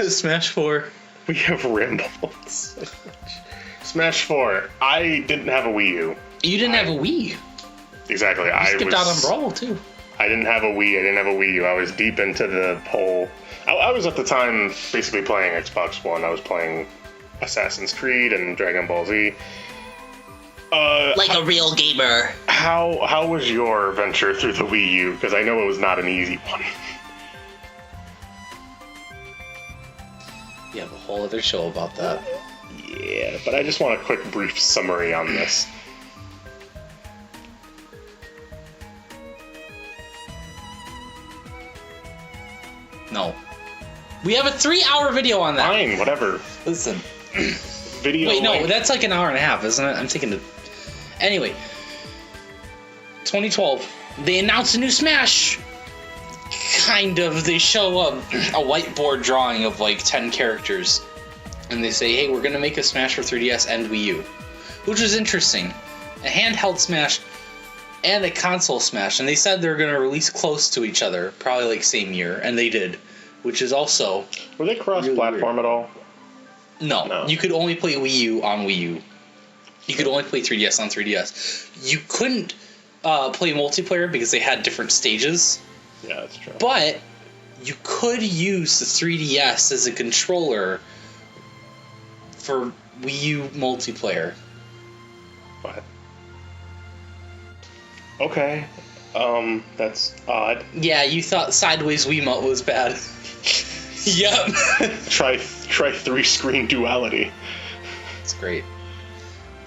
Smash 4. We have rambled so much. Smash 4. I didn't have a Wii U. You didn't have a Wii. Exactly. You skipped out on Brawl too. I didn't have a Wii. I didn't have a Wii U. I was deep into the whole. I was at the time basically playing Xbox One. I was playing Assassin's Creed and Dragon Ball Z. Like a real gamer. How was your venture through the Wii U? Because I know it was not an easy one. You have a whole other show about that. Yeah, but I just want a quick brief summary on this. No. We have a 3-hour video on that. Fine, whatever. Listen. Video. Wait, no, that's like an hour and a half, isn't it? I'm thinking of... Anyway. 2012. They announced a new Smash. Kind of. They show a whiteboard drawing of like 10 characters. And they say, hey, we're going to make a Smash for 3DS and Wii U. Which was interesting. A handheld Smash and a console Smash. And they said they were going to release close to each other. Probably like same year. And they did. Which is also... Were they cross-platform at all? No. You could only play Wii U on Wii U. You could only play 3DS on 3DS. You couldn't play multiplayer because they had different stages. Yeah, that's true. But you could use the 3DS as a controller for Wii U multiplayer. What? Okay. That's odd. Yeah, you thought Sideways Wiimote was bad. Yep. Try 3-screen duality. It's great.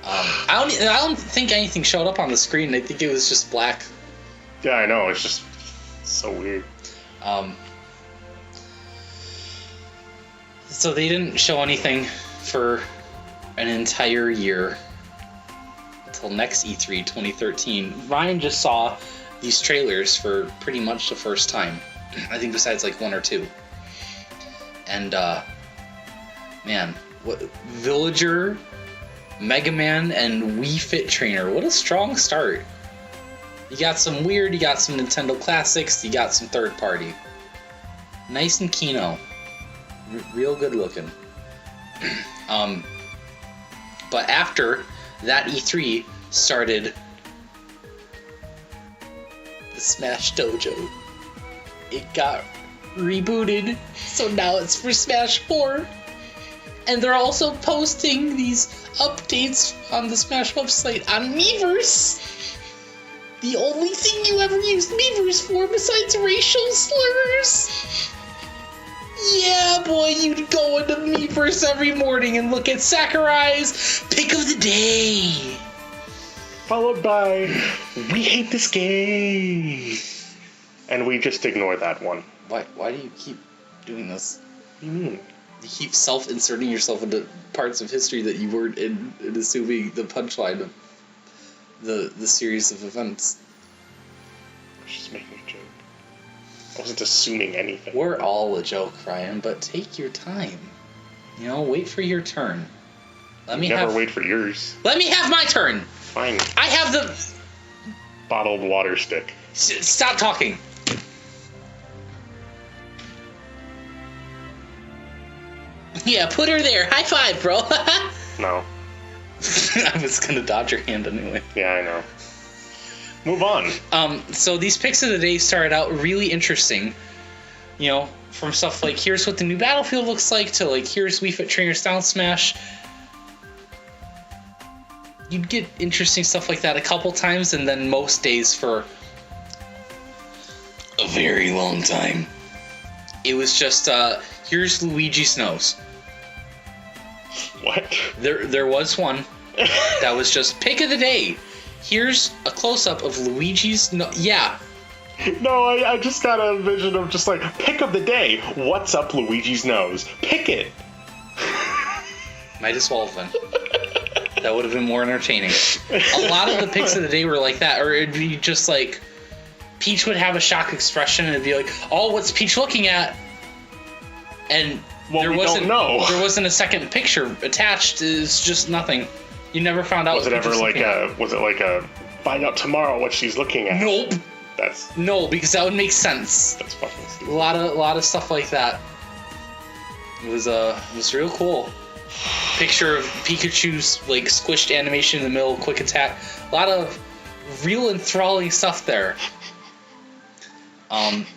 I don't think anything showed up on the screen. I think it was just black. Yeah, I know. It's just so weird. So they didn't show anything for an entire year until next E3 2013. Ryan just saw these trailers for pretty much the first time. I think besides like one or two. And man, what Villager, Mega Man, and Wii Fit Trainer. What a strong start. You got some weird, you got some Nintendo classics, you got some third party. Nice and Kino. Real good looking. But after that E3 started the Smash Dojo. It got rebooted, so now it's for Smash 4. And they're also posting these updates on the Smash website on Miiverse. The only thing you ever used Miiverse for besides racial slurs. Yeah, boy, you'd go into Miiverse every morning and look at Sakurai's Pick of the Day. Followed by, we hate this game. And we just ignore that one. Why do you keep doing this? What do you mean? You keep self-inserting yourself into parts of history that you weren't in and assuming the punchline of the series of events. I was just making a joke. I wasn't assuming anything. We're all a joke, Ryan, but take your time. You know, wait for your turn. Never wait for yours. Let me have my turn! Fine. I have the... Bottled water stick. Stop talking. Yeah, put her there. High five, bro. No. I was gonna dodge your hand anyway. Yeah, I know. Move on. So these picks of the day started out really interesting. You know, from stuff like, here's what the new Battlefield looks like, to like, here's Wii Fit Trainer's Down Smash. You'd get interesting stuff like that a couple times, and then most days for a very long time, it was just, here's Luigi Snows. What? There was one that was just pick of the day. Here's a close-up of Luigi's... Yeah. No, I just got a vision of just like, pick of the day. What's up Luigi's nose? Pick it. Might as well have been. That would have been more entertaining. A lot of the picks of the day were like that, or it'd be just like, Peach would have a shocked expression, and it'd be like, oh, what's Peach looking at? And there wasn't a second picture attached. It's just nothing. You never found out. Was it like a find out tomorrow what she's looking at? Nope. No, because that would make sense. That's fucking stupid. A lot of stuff like that. It was real cool. Picture of Pikachu's like squished animation in the middle, quick attack. A lot of real enthralling stuff there.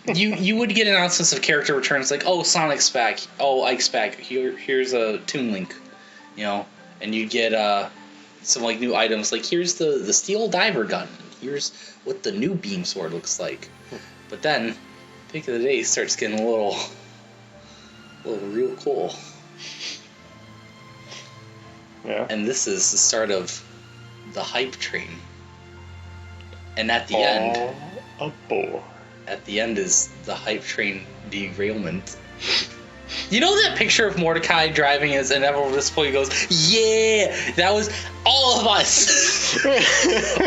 You would get announcements of character returns like, oh, Sonic's back, oh, Ike's back. Here's a Toon Link, and you get some like new items like here's the steel diver gun. Here's what the new beam sword looks like. But then, pick of the day starts getting a little real cool. Yeah. And this is the start of the hype train. And at the end, aboard. At the end is the hype train derailment. You know that picture of Mordecai driving his inevitable display goes, yeah, that was all of us.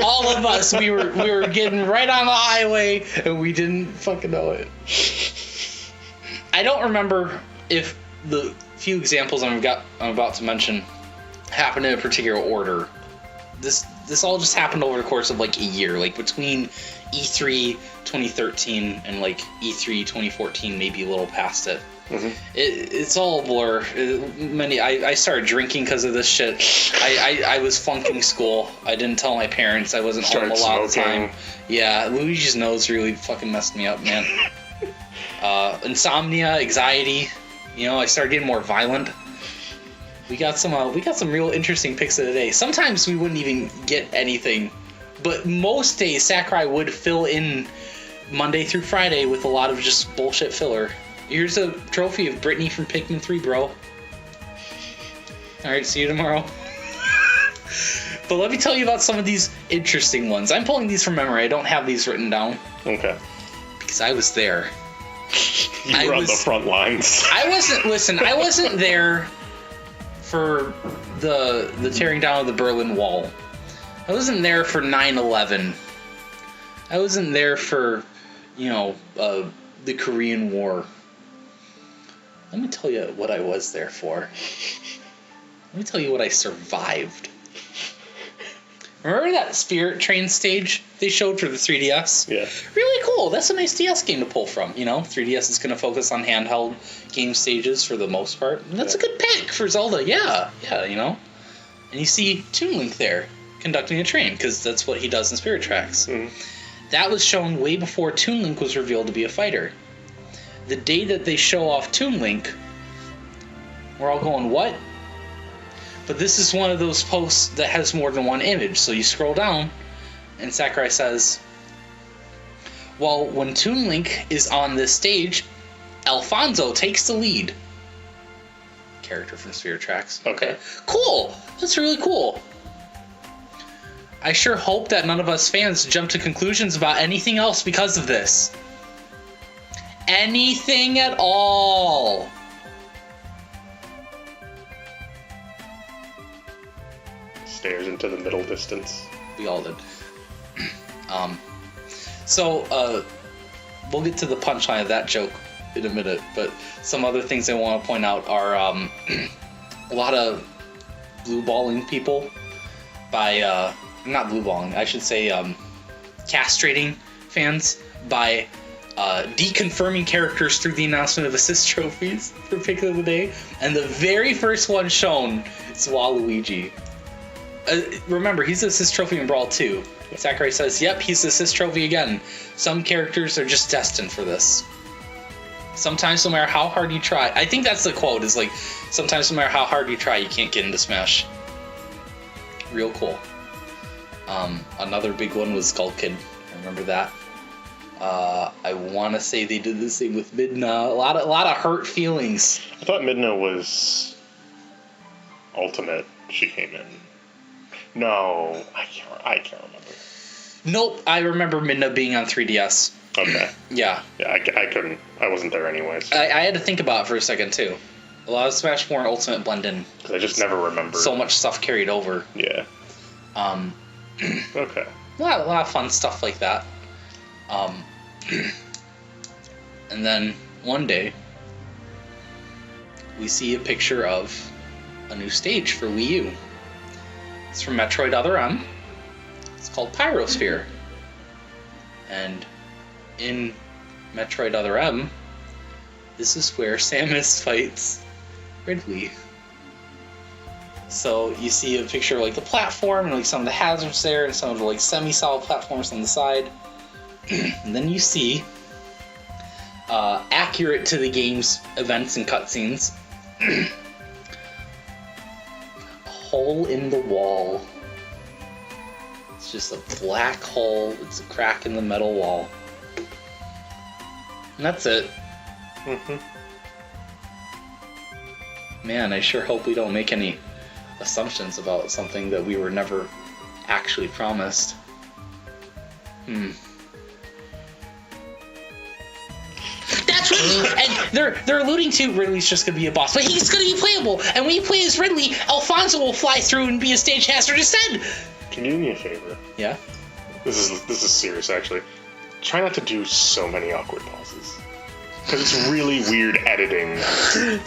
All of us. We were getting right on the highway and we didn't fucking know it. I don't remember if the few examples I'm about to mention happened in a particular order. This all just happened over the course of like a year, like between E3 2013 and like E3 2014, maybe a little past it. Mm-hmm. It's all a blur. I started drinking because of this shit. I was flunking school. I didn't tell my parents. I wasn't home a lot of the time. Yeah, Luigi's nose really fucking messed me up, man. Insomnia, anxiety. I started getting more violent. We got some real interesting picks of the day. Sometimes we wouldn't even get anything, but most days Sakurai would fill in Monday through Friday with a lot of just bullshit filler. Here's a trophy of Brittany from Pikmin 3, bro. Alright, see you tomorrow. But let me tell you about some of these interesting ones. I'm pulling these from memory. I don't have these written down. Okay. Because I was there. You were on the front lines. I wasn't there for the tearing down of the Berlin Wall. I wasn't there for 9/11. I wasn't there for, the Korean War. Let me tell you what I was there for. Let me tell you what I survived. Remember that Spirit Train stage they showed for the 3DS? Yeah. Really cool. That's a nice DS game to pull from. 3DS is going to focus on handheld game stages for the most part. And that's a good pick for Zelda. Yeah, And you see Toon Link there conducting a train, because that's what he does in Spirit Tracks. Mm-hmm. That was shown way before Toon Link was revealed to be a fighter. The day that they show off Toon Link, we're all going, what? But this is one of those posts that has more than one image. So you scroll down, and Sakurai says, well, when Toon Link is on this stage, Alfonso takes the lead. Character from Spirit Tracks. Okay. Cool. That's really cool. I sure hope that none of us fans jump to conclusions about anything else because of this. Anything at all. Stares into the middle distance. We all did. So we'll get to the punchline of that joke in a minute, but some other things I want to point out are a lot of blue balling people by not blue balling, I should say castrating fans by deconfirming characters through the announcement of assist trophies for pick of the day, and the very first one shown is Waluigi. Remember, he's the assist trophy in Brawl 2. Sakurai says, yep, he's the assist trophy again. Some characters are just destined for this. Sometimes, no matter how hard you try, I think that's the quote, is like, sometimes no matter how hard you try, you can't get into Smash. Real cool. Another big one was Skull Kid. I remember that. I want to say they did this thing with Midna. A lot of hurt feelings. I thought Midna was Ultimate. She came in. No, I can't remember. Nope, I remember Midna being on 3DS. Okay. Yeah. Yeah, I couldn't. I wasn't there anyways. I had to think about it for a second too. A lot of Smash 4 and Ultimate blend in. Because I just never remember. So much stuff carried over. Yeah. Okay. A lot of fun stuff like that. And then one day, we see a picture of a new stage for Wii U. It's from Metroid Other M. It's called Pyrosphere. And in Metroid Other M, this is where Samus fights Ridley. So you see a picture of like the platform and like some of the hazards there and some of the like semi-solid platforms on the side. And then you see, accurate to the game's events and cutscenes, a hole in the wall. It's just a black hole. It's a crack in the metal wall. And that's it. Mm-hmm. Man, I sure hope we don't make any assumptions about something that we were never actually promised. That's Ridley! And they're alluding to Ridley's just gonna be a boss, but he's gonna be playable! And when you play as Ridley, Alfonso will fly through and be a stage hazard instead! Can you do me a favor? Yeah? This is serious, actually. Try not to do so many awkward pauses. Because it's really weird editing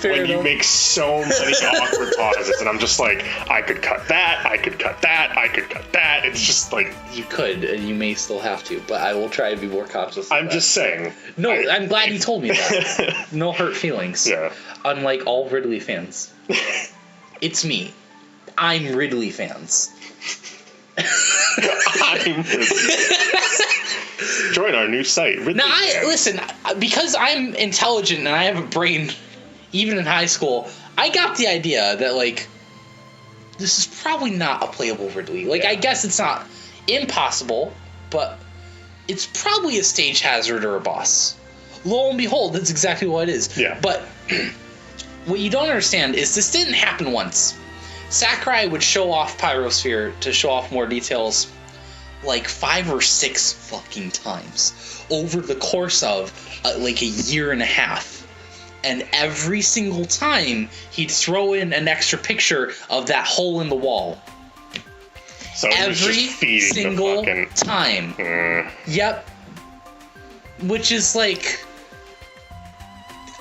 when you make so many awkward pauses, and I'm just like, I could cut that, I could cut that, I could cut that. It's just like... You could, and you may still have to, but I will try to be more conscious of I'm that. just saying. No, I'm glad you told me that. No hurt feelings. Yeah. Unlike all Ridley fans. It's me. I'm Ridley fans. I'm Join our new site. Ridley Now, fans. listen, because I'm intelligent and I have a brain, even in high school, I got the idea that, like, this is probably not a playable Ridley. Like, I guess it's not impossible, but it's probably a stage hazard or a boss. Lo and behold, that's exactly what it is. Yeah. But what you don't understand is this didn't happen once. Sakurai would show off Pyrosphere to show off more details like 5 or 6 fucking times over the course of like a year and a half. And every single time he'd throw in an extra picture of that hole in the wall. So it was Every just feeding single the fucking... time. Yep. Which is like,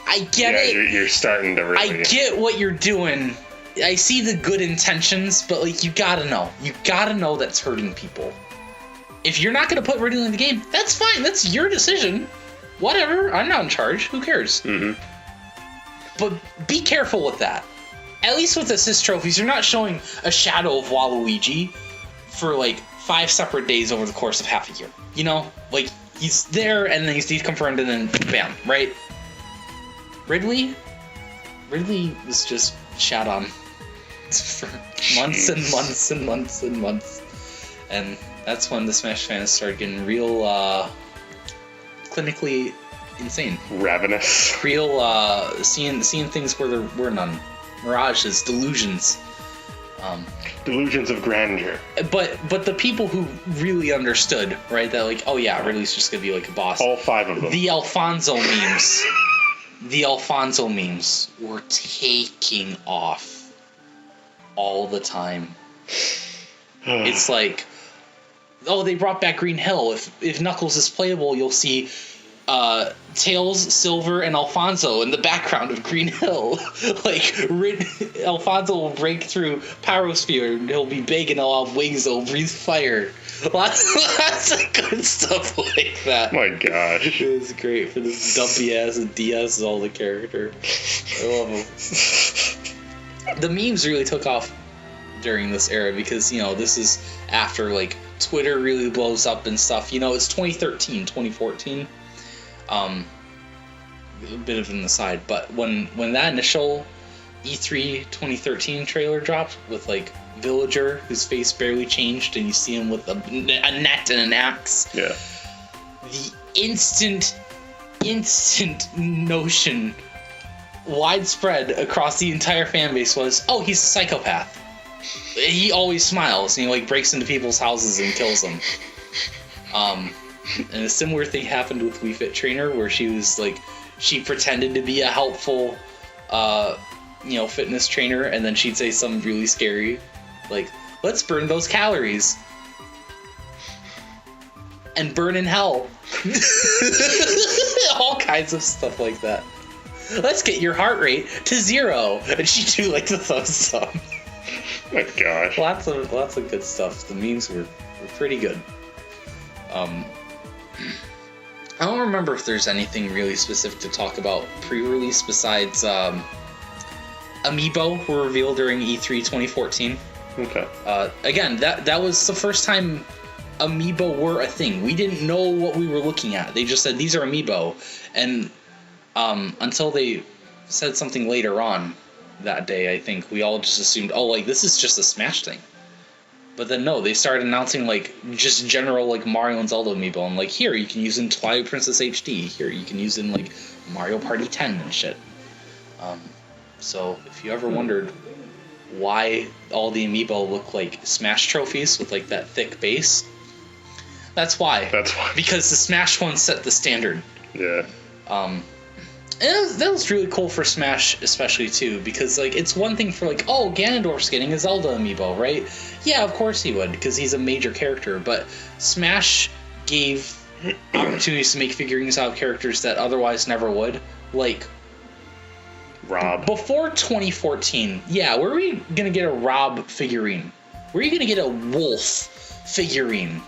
I get it. You're starting to really... I get what you're doing. I see the good intentions, but like, you gotta know. You gotta know that's hurting people. If you're not gonna put Ridley in the game, that's fine. That's your decision. Whatever. I'm not in charge. Who cares? Mm-hmm. But be careful with that. At least with assist trophies, you're not showing a shadow of Waluigi for like 5 separate days over the course of half a year. You know? Like, he's there and then he's deconfirmed and then bam, right? Ridley was just shat on for months and months and months and months. And that's when the Smash fans started getting real clinically insane. Ravenous. Real seeing things where there were none. Mirages, delusions. Delusions of grandeur. But the people who really understood, right, that like, oh yeah, Ridley's just gonna be like a boss. All 5 of them. The Alfonso memes. The Alfonso memes were taking off all the time. It's like, oh, they brought back Green Hill. If Knuckles is playable, you'll see Tails, Silver, and Alfonso in the background of Green Hill. Like, Alfonso will break through Pyrosphere, and he'll be big, and he'll have wings, he'll breathe fire. Lots of good stuff like that. My gosh. It was great for this dumpy ass, and Diaz is all the character. I love him. The memes really took off during this era because, you know, this is after, like, Twitter really blows up and stuff. You know, it's 2013, 2014. A bit of an aside, but when that initial E3 2013 trailer dropped with, like, Villager, whose face barely changed, and you see him with a net and an axe. Yeah. The instant notion widespread across the entire fan base was, oh, he's a psychopath. He always smiles, and he, like, breaks into people's houses and kills them. And a similar thing happened with Wii Fit Trainer, where she was, like, she pretended to be a helpful, fitness trainer, and then she'd say something really scary, like, let's burn those calories. And burn in hell. All kinds of stuff like that. Let's get your heart rate to 0. And she'd do, like, the thumbs up. My gosh. Lots of good stuff. The memes were pretty good. I don't remember if there's anything really specific to talk about pre-release besides amiibo were revealed during E3 2014. Okay. Again, that was the first time amiibo were a thing. We didn't know what we were looking at. They just said these are amiibo, and until they said something later on that day, I think we all just assumed, oh, like this is just a Smash thing. But then no, they started announcing like just general like Mario and Zelda amiibo, and like here you can use in Twilight Princess HD. Here you can use in like Mario Party 10 and shit. So if you ever wondered why all the amiibo look like Smash trophies with like that thick base, that's why. That's why. Because the Smash one set the standard. Yeah. And that was really cool for Smash, especially too, because like it's one thing for like, oh, Ganondorf's getting a Zelda amiibo, right? Yeah, of course he would, because he's a major character. But Smash gave opportunities to make figurines out of characters that otherwise never would, like Rob. Before 2014, yeah, where were we gonna get a Rob figurine? Where are you gonna get a Wolf figurine?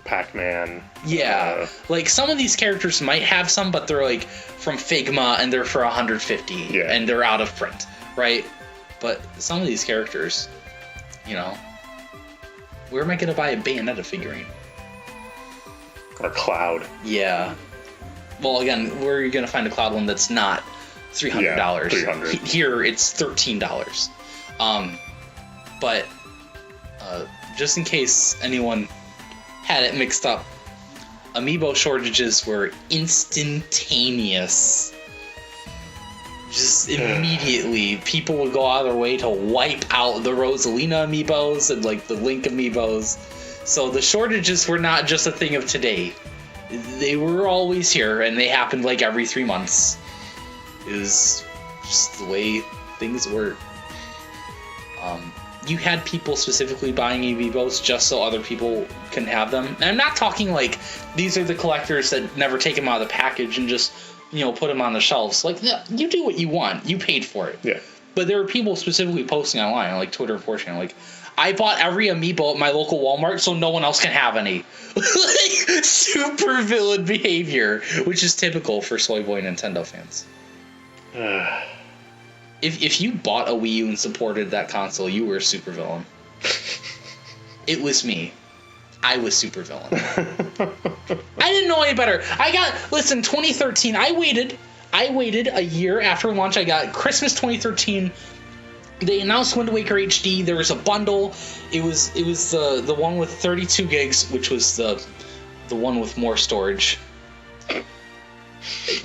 Pac-Man. Yeah, like some of these characters might have some, but they're like from Figma and they're for 150, yeah, and they're out of print, right? But some of these characters, you know, where am I gonna buy a Bayonetta figurine? Or Cloud. Yeah. Well, again, where are you gonna find a Cloud one that's not $300? Yeah, $300. Here it's $13. But just in case anyone had it mixed up, amiibo shortages were instantaneous. Just immediately, people would go out of their way to wipe out the Rosalina amiibos and like the Link amiibos. So the shortages were not just a thing of today. They were always here, and they happened like every 3 months. It was just the way things work. You had people specifically buying amiibos just so other people can have them. And I'm not talking like these are the collectors that never take them out of the package and just, you know, put them on the shelves. Like, you do what you want. You paid for it. Yeah. But there are people specifically posting online, like Twitter and 4chan, like, I bought every amiibo at my local Walmart so no one else can have any. Like, super villain behavior, which is typical for soy boy Nintendo fans. If you bought a Wii U and supported that console, you were a supervillain. It was me. I was supervillain. I didn't know any better. 2013, I waited a year after launch. I got Christmas 2013. They announced Wind Waker HD. There was a bundle. It was the one with 32 gigs, which was the one with more storage.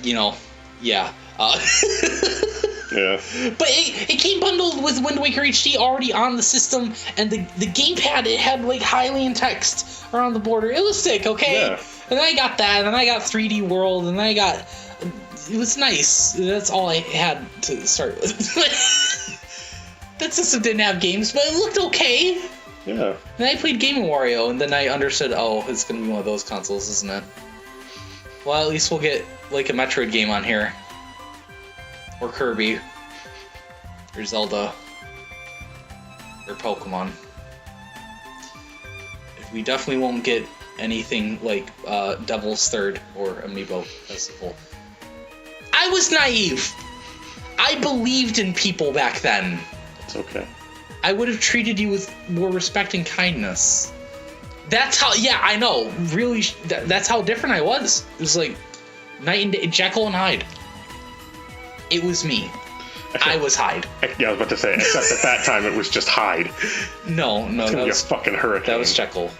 You know, yeah. Yeah. But it came bundled with Wind Waker HD already on the system, and the gamepad, it had like Hylian text around the border. It was sick, okay? Yeah. And then I got that, and then I got 3D World, and then I got... It was nice. That's all I had to start with. That system didn't have games, but it looked okay. Yeah. And I played Game & Wario, and then I understood, oh, it's going to be one of those consoles, isn't it? Well, at least we'll get like a Metroid game on here. Or Kirby. Or Zelda. Or Pokemon. We definitely won't get anything like Devil's Third or Amiibo Festival. I was naive! I believed in people back then. It's okay. I would have treated you with more respect and kindness. That's how, yeah, I know. Really, that's how different I was. It was like night and day, Jekyll and Hyde. It was me. I was Hyde. Yeah, I was about to say, except at that time it was just Hyde. No, that was a fucking hurricane. That was Jekyll.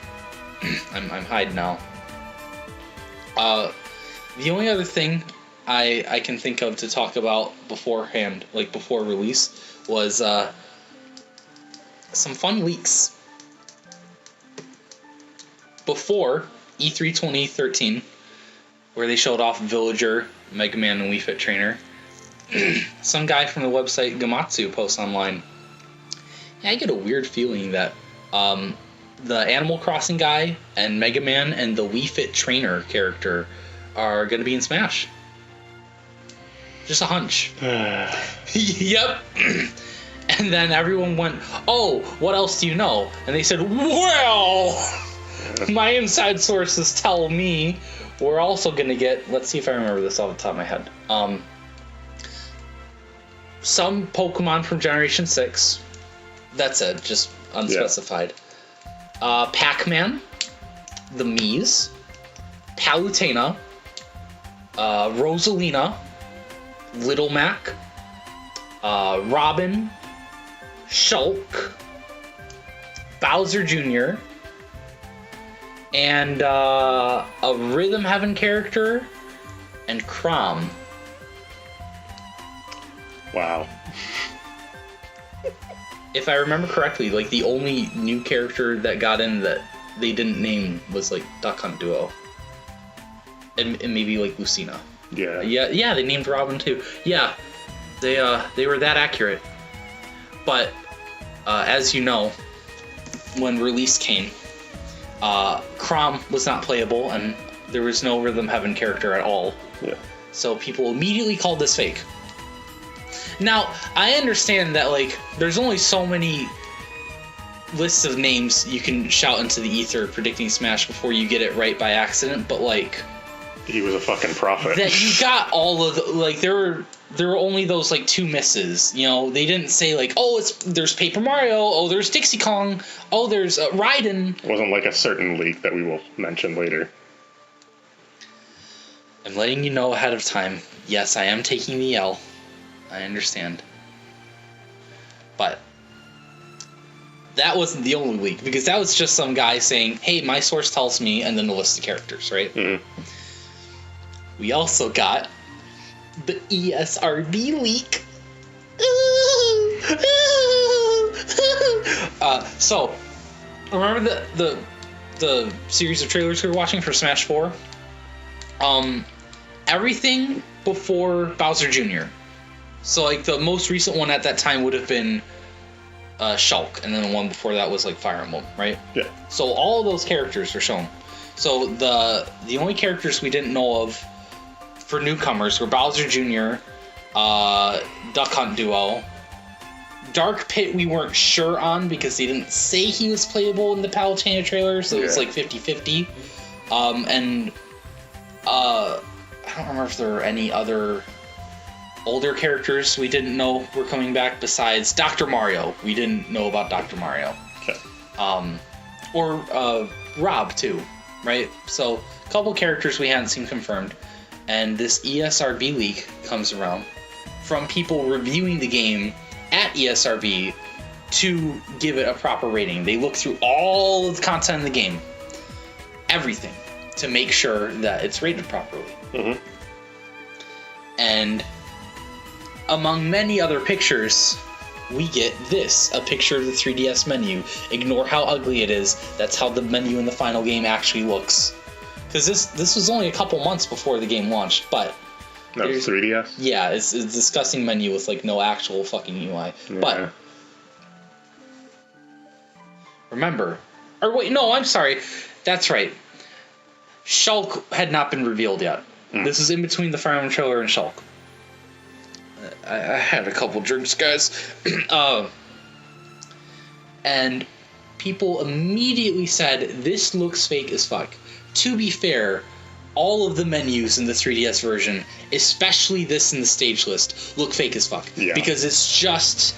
I'm Hyde now. The only other thing I can think of to talk about beforehand, like before release, was some fun leaks. Before E3 2013, where they showed off Villager, Mega Man, and Wii Fit Trainer, some guy from the website Gamatsu posts online, yeah, I get a weird feeling that the Animal Crossing guy and Mega Man and the Wii Fit Trainer character are going to be in Smash. Just a hunch. Yep. And then everyone went, oh, what else do you know? And they said, well, my inside sources tell me we're also going to get, let's see if I remember this off the top of my head. some Pokemon from Generation 6. That's it, just unspecified. Pac-Man, the Miis, Palutena, Rosalina, Little Mac, Robin, Shulk, Bowser Jr., and a Rhythm Heaven character, and Chrom. Wow. If I remember correctly, like the only new character that got in that they didn't name was like Duck Hunt Duo, and maybe like Lucina. Yeah. They named Robin too. Yeah, they were that accurate. But as you know, when release came, Chrom was not playable, and there was no Rhythm Heaven character at all. Yeah. So people immediately called this fake. Now, I understand that, like, there's only so many lists of names you can shout into the ether predicting Smash before you get it right by accident, but, like... He was a fucking prophet. That you got all of the... Like, there were only those, like, 2 misses, you know? They didn't say, like, oh, there's Paper Mario, oh, there's Dixie Kong, oh, there's Raiden. It wasn't like a certain leak that we will mention later. I'm letting you know ahead of time. Yes, I am taking the L. I understand. But that wasn't the only leak, because that was just some guy saying, hey, my source tells me, and then a list of characters, right? Mm-hmm. We also got the ESRB leak. So, remember the series of trailers we were watching for Smash 4? Everything before Bowser Jr. So, like, the most recent one at that time would have been Shulk, and then the one before that was, like, Fire Emblem, right? Yeah. So all of those characters were shown. So the only characters we didn't know of for newcomers were Bowser Jr., Duck Hunt Duo, Dark Pit we weren't sure on because they didn't say he was playable in the Palutena trailer, so it was, like, 50-50. And I don't remember if there were any other... older characters we didn't know were coming back besides Dr. Mario. We didn't know about Dr. Mario. Okay. Or Rob, too, right? So, a couple characters we hadn't seen confirmed. And this ESRB leak comes around from people reviewing the game at ESRB to give it a proper rating. They look through all of the content in the game, everything, to make sure that it's rated properly. Mm-hmm. And... among many other pictures, we get this, a picture of the 3DS menu. Ignore how ugly it is. That's how the menu in the final game actually looks. Because this was only a couple months before the game launched, but... No, 3DS? Yeah, it's a disgusting menu with, like, no actual fucking UI. Yeah. But... remember... or wait, no, I'm sorry. That's right. Shulk had not been revealed yet. This is in between the Fire Emblem trailer and Shulk. I had a couple drinks, guys. And people immediately said, this looks fake as fuck. To be fair, all of the menus in the 3DS version, especially this in the stage list, look fake as fuck. Yeah. Because it's just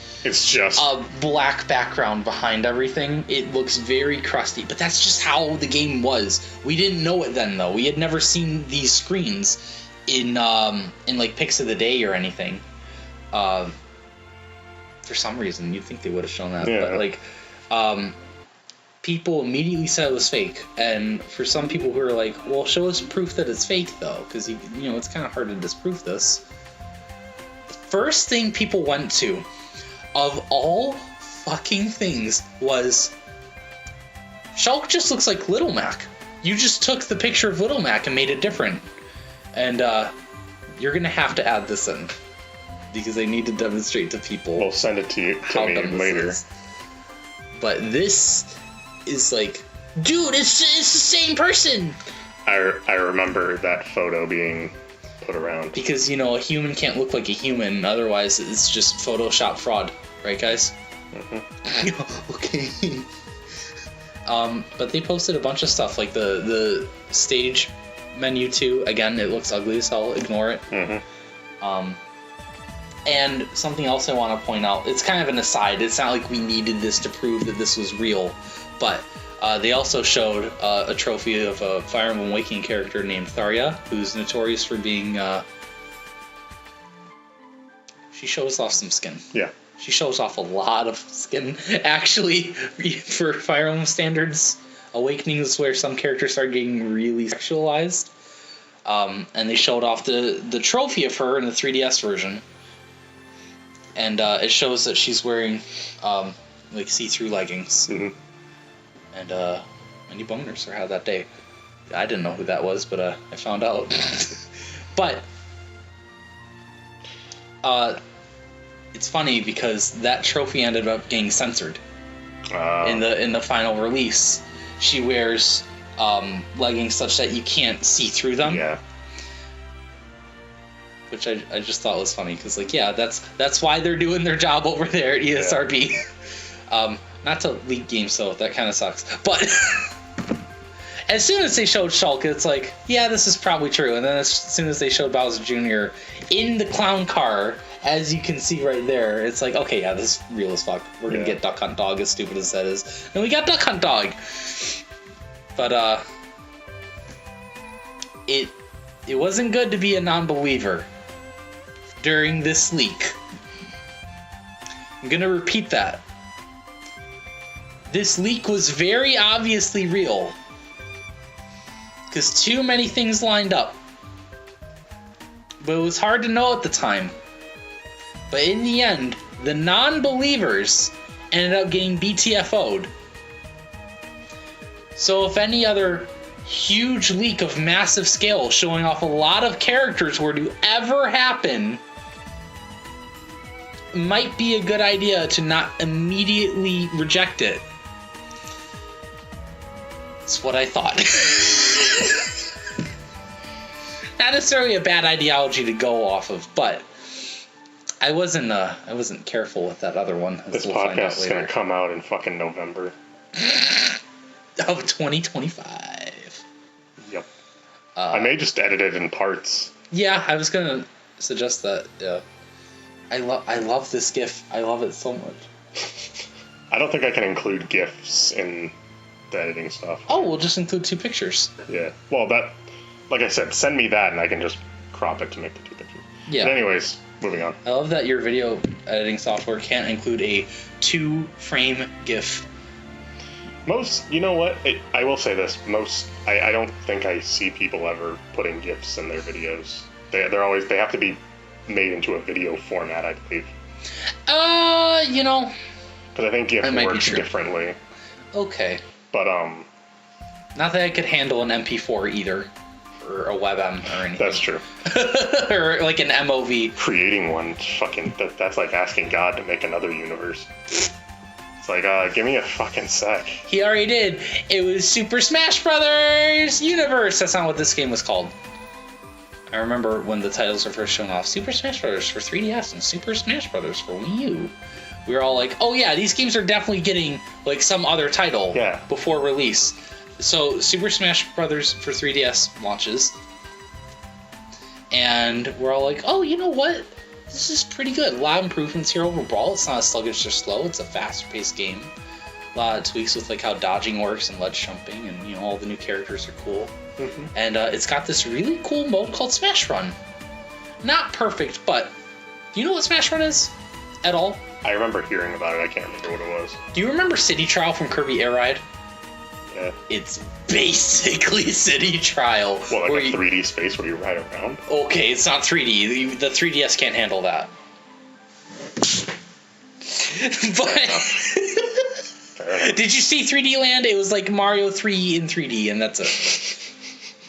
a black background behind everything. It looks very crusty, but that's just how the game was. We didn't know it then, though. We had never seen these screens in like Picks of the Day or anything. For some reason, you'd think they would have shown that, but like, people immediately said it was fake, and for some people who are like, well, show us proof that it's fake, though, because you know it's kind of hard to disprove this. The first thing people went to, of all fucking things, was Shulk just looks like Little Mac. You just took the picture of Little Mac and made it different, and you're gonna have to add this in. Because they need to demonstrate to people. We'll send it to me later. But this is like, dude, it's the same person. I remember that photo being put around. Because, you know, a human can't look like a human, otherwise it's just Photoshop fraud, right, guys? Mm-hmm. Okay. But they posted a bunch of stuff, like the stage menu too. Again, it looks ugly as hell. Ignore it. Mm-hmm. And something else I want to point out, it's kind of an aside, it's not like we needed this to prove that this was real, but they also showed a trophy of a Fire Emblem Awakening character named Tharya, who's notorious for being... she shows off some skin. Yeah. She shows off a lot of skin, actually, for Fire Emblem standards. Awakening is where some characters start getting really sexualized. And they showed off the trophy of her in the 3DS version. And it shows that she's wearing like see-through leggings. Mm-hmm. And many boners for how that day. I didn't know who that was, but I found out. But it's funny because that trophy ended up getting censored in the final release. She wears leggings such that you can't see through them. Yeah. Which I just thought was funny because, like, yeah, that's why they're doing their job over there at ESRB. Yeah. Not to leak games though, that kind of sucks. But as soon as they showed Shulk, it's like, yeah, this is probably true. And then as soon as they showed Bowser Jr. in the clown car, as you can see right there, it's like, okay, yeah, this is real as fuck. We're gonna get Duck Hunt Dog, as stupid as that is. And we got Duck Hunt Dog. But it wasn't good to be a non-believer during this leak. I'm gonna repeat that. This leak was very obviously real. Because too many things lined up. But it was hard to know at the time. But in the end, the non-believers ended up getting BTFO'd. So if any other huge leak of massive scale showing off a lot of characters were to ever happen, might be a good idea to not immediately reject it. That's what I thought. Not necessarily a bad ideology to go off of, but I wasn't careful with that other one. This podcast is gonna come out in fucking November of 2025. Yep. I may just edit it in parts. Yeah, I was gonna suggest that. Yeah. I love this GIF. I love it so much. I don't think I can include GIFs in the editing stuff. Oh, we'll just include 2 pictures. Yeah. Well, that, like I said, send me that and I can just crop it to make the 2 pictures. Yeah. But anyways, moving on. I love that your video editing software can't include a 2-frame GIF. Most, you know what? I will say this. I don't think I see people ever putting GIFs in their videos. They're always, they have to be made into a video format, I believe. You know. Because I think GIF works differently. Okay. But, not that I could handle an MP4 either. Or a WebM or anything. That's true. Or like an MOV. Creating one, fucking, that's like asking God to make another universe. It's like, give me a fucking sec. He already did. It was Super Smash Brothers Universe. That's not what this game was called. I remember when the titles were first shown off. Super Smash Brothers for 3DS and Super Smash Brothers for Wii U. We were all like, oh yeah, these games are definitely getting like some other title before release. So Super Smash Brothers for 3DS launches. And we're all like, oh, you know what? This is pretty good. A lot of improvements here overall. It's not as sluggish or slow. It's a faster paced game. A lot of tweaks with like how dodging works and ledge jumping, and you know, all the new characters are cool. Mm-hmm. And it's got this really cool mode called Smash Run. Not perfect, but do you know what Smash Run is at all? I remember hearing about it. I can't remember what it was. Do you remember City Trial from Kirby Air Ride? Yeah. It's basically City Trial. Well, like a 3D space where you ride around? Okay, it's not 3D. The 3DS can't handle that. But did you see 3D Land? It was like Mario 3 in 3D, and that's it.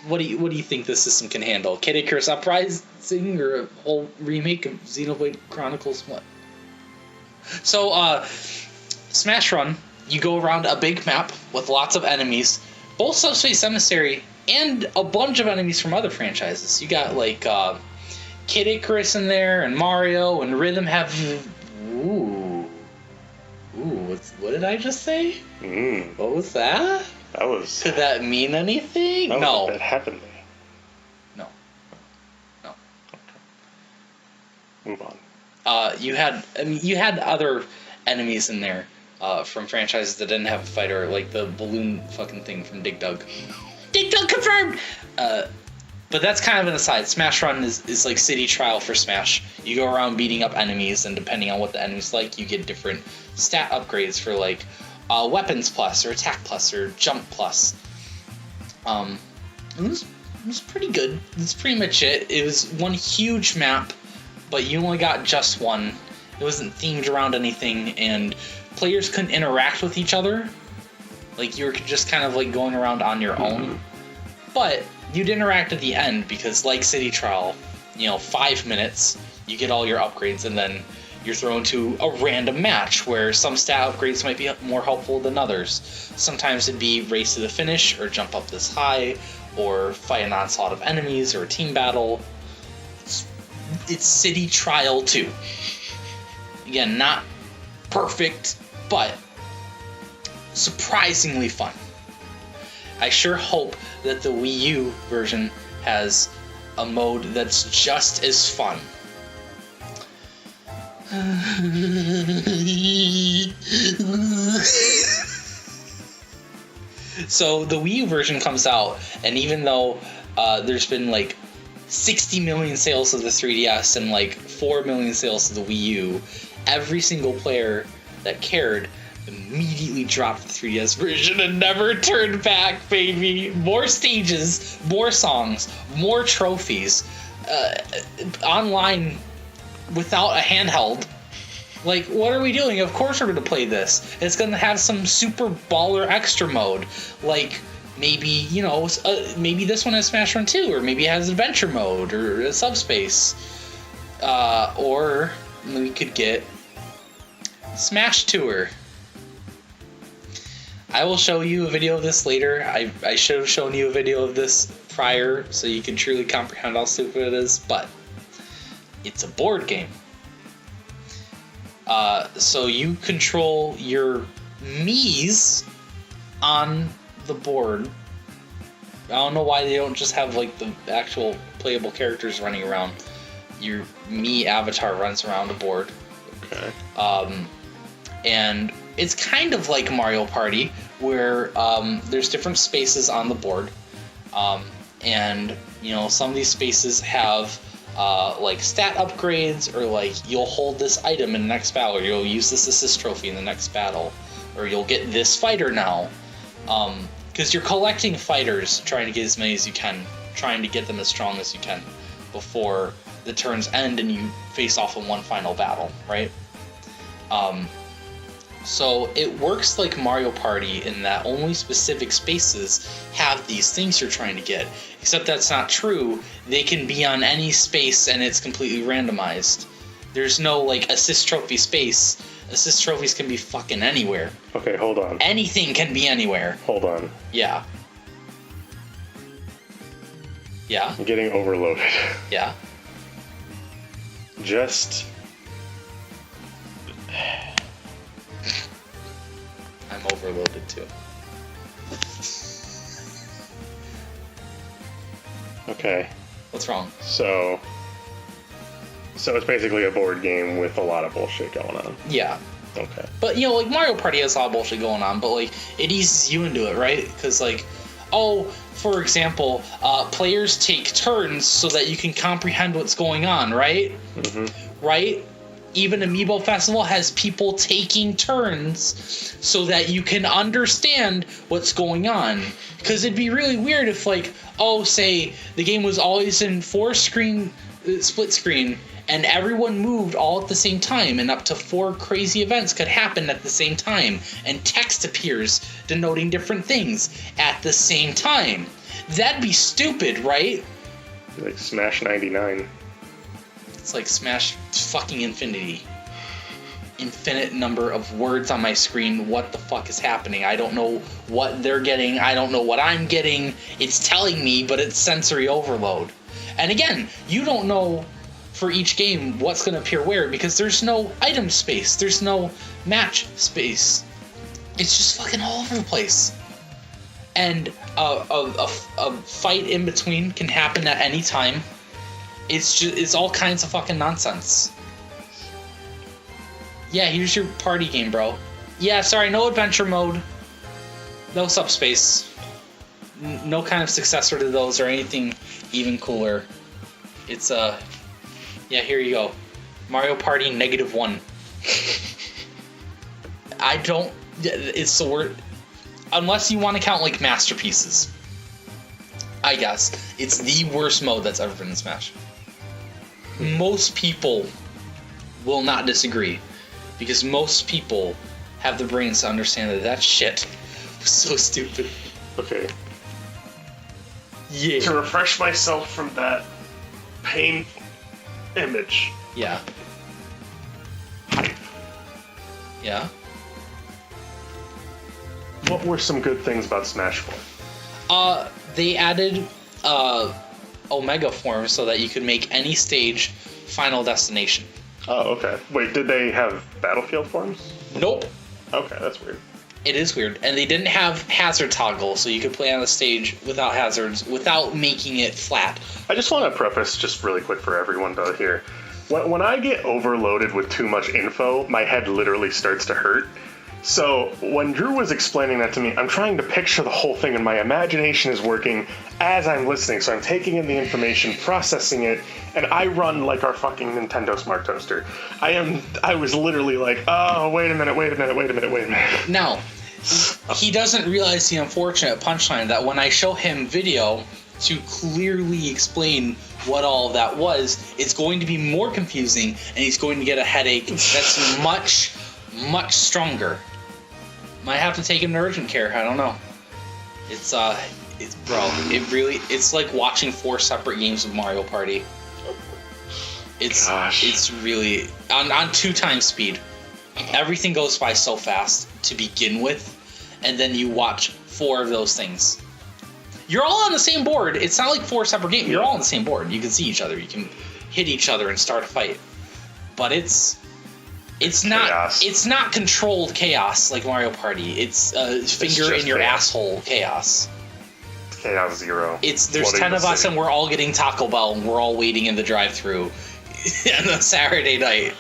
What do you think the system can handle? Kid Icarus Uprising or a whole remake of Xenoblade Chronicles? What? So, Smash Run. You go around a big map with lots of enemies, both Subspace Emissary and a bunch of enemies from other franchises. You got like Kid Icarus in there, and Mario, and Rhythm Heaven. Ooh, what did I just say? What was that? That was. Could that mean anything? That was a bit heavenly. No. Okay. Move on. You had other enemies in there from franchises that didn't have a fighter, like the balloon fucking thing from Dig Dug. Dig Dug confirmed! But that's kind of an aside. Smash Run is like City Trial for Smash. You go around beating up enemies, and depending on what the enemy's like, you get different stat upgrades for like weapons plus, or attack plus, or jump plus. It was pretty good. That's pretty much it. It was one huge map, but you only got just one. It wasn't themed around anything, and players couldn't interact with each other. Like, you were just kind of like going around on your own. But you'd interact at the end because, like City Trial, 5 minutes, you get all your upgrades, and then you're thrown to a random match where some stat upgrades might be more helpful than others. Sometimes it'd be race to the finish, or jump up this high, or fight an onslaught of enemies, or a team battle. It's City Trial 2. Again, not perfect, but surprisingly fun. I sure hope that the Wii U version has a mode that's just as fun. So the Wii U version comes out, and even though there's been like 60 million sales of the 3DS and like 4 million sales of the Wii U, every single player that cared immediately dropped the 3DS version and never turned back, baby. More stages, more songs, more trophies, online without a handheld. Like, what are we doing? Of course we're going to play this. It's going to have some super baller extra mode. Like, maybe, maybe this one has Smash Run 2, or maybe it has adventure mode, or a subspace. Or we could get Smash Tour. I will show you a video of this later. I should have shown you a video of this prior, so you can truly comprehend how stupid it is, but it's a board game. So you control your Miis on the board. I don't know why they don't just have like the actual playable characters running around. Your Mii avatar runs around a board. Okay. And it's kind of like Mario Party, where there's different spaces on the board. And some of these spaces have like stat upgrades, or like you'll hold this item in the next battle, or you'll use this assist trophy in the next battle, or you'll get this fighter now. Because you're collecting fighters, trying to get as many as you can, trying to get them as strong as you can before the turns end and you face off in one final battle, right? So it works like Mario Party in that only specific spaces have these things you're trying to get. Except that's not true. They can be on any space and it's completely randomized. There's no like assist trophy space. Assist trophies can be fucking anywhere. Okay, hold on. Anything can be anywhere. Hold on. Yeah. Yeah. I'm getting overloaded. Yeah. Just... I'm overloaded too. Okay. What's wrong? So it's basically a board game with a lot of bullshit going on. Yeah. Okay. But, like Mario Party has a lot of bullshit going on, but, like, it eases you into it, right? Because, like, for example, players take turns so that you can comprehend what's going on, right? Mm-hmm. Right? Even Amiibo Festival has people taking turns so that you can understand what's going on. Because it'd be really weird if, like, say the game was always in split screen, and everyone moved all at the same time, and up to 4 crazy events could happen at the same time, and text appears denoting different things at the same time. That'd be stupid, right? Like Smash 99. It's like Smash fucking Infinity. Infinite number of words on my screen. What the fuck is happening? I don't know what they're getting. I don't know what I'm getting. It's telling me, but it's sensory overload. And again, you don't know for each game what's going to appear where, because there's no item space. There's no match space. It's just fucking all over the place. And a fight in between can happen at any time. It's all kinds of fucking nonsense. Yeah, here's your party game, bro. Yeah, sorry, no adventure mode. No subspace. No kind of successor to those or anything even cooler. It's, yeah, here you go. Mario Party -1. I don't... It's the word... Unless you want to count, like, masterpieces. I guess. It's the worst mode that's ever been in Smash. Most people will not disagree. Because most people have the brains to understand that shit was so stupid. Okay. Yeah. To refresh myself from that pain image. Yeah. Yeah. What were some good things about Smash 4? They added Omega forms so that you could make any stage final destination. Oh, okay. Wait, did they have Battlefield forms? Nope. Okay, that's weird. It is weird. And they didn't have hazard toggle, so you could play on the stage without hazards, without making it flat. I just want to preface, just really quick for everyone to hear. When I get overloaded with too much info, my head literally starts to hurt. So when Drew was explaining that to me, I'm trying to picture the whole thing, and my imagination is working as I'm listening. So I'm taking in the information, processing it, and I run like our fucking Nintendo Smart Toaster. I was literally like, oh, wait a minute. Now, he doesn't realize the unfortunate punchline that when I show him video to clearly explain what all of that was, it's going to be more confusing, and he's going to get a headache that's much stronger. Might have to take him to urgent care. I don't know. It's like watching 4 separate games of Mario Party. It's really on 2x speed. Everything goes by so fast to begin with, and then you watch 4 of those things. You're all on the same board. It's not like 4 separate games. You're all on the same board. You can see each other. You can hit each other and start a fight. But it's not chaos. It's not controlled chaos like Mario Party. It's finger in your asshole chaos. Chaos zero. There's 10 of us and we're all getting Taco Bell and we're all waiting in the drive-thru on a Saturday night.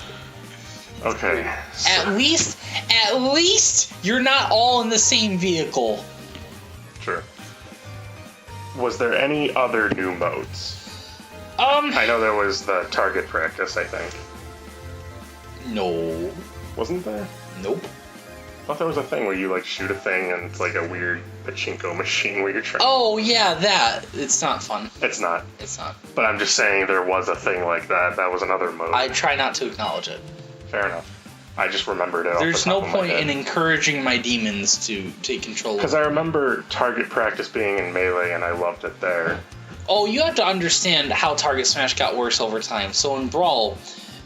Okay. At least you're not all in the same vehicle. Sure. Was there any other new modes? I know there was the target practice, I think. No. Wasn't there? Nope. I thought there was a thing where you like shoot a thing and it's like a weird pachinko machine where you're trying. Oh yeah, that. It's not fun. It's not. It's not. But I'm just saying there was a thing like that. That was another mode. I try not to acknowledge it. Fair enough. I just remembered it. There's no point in encouraging my demons to take control. Because I remember target practice being in Melee and I loved it there. Oh, you have to understand how Target Smash got worse over time. So in Brawl,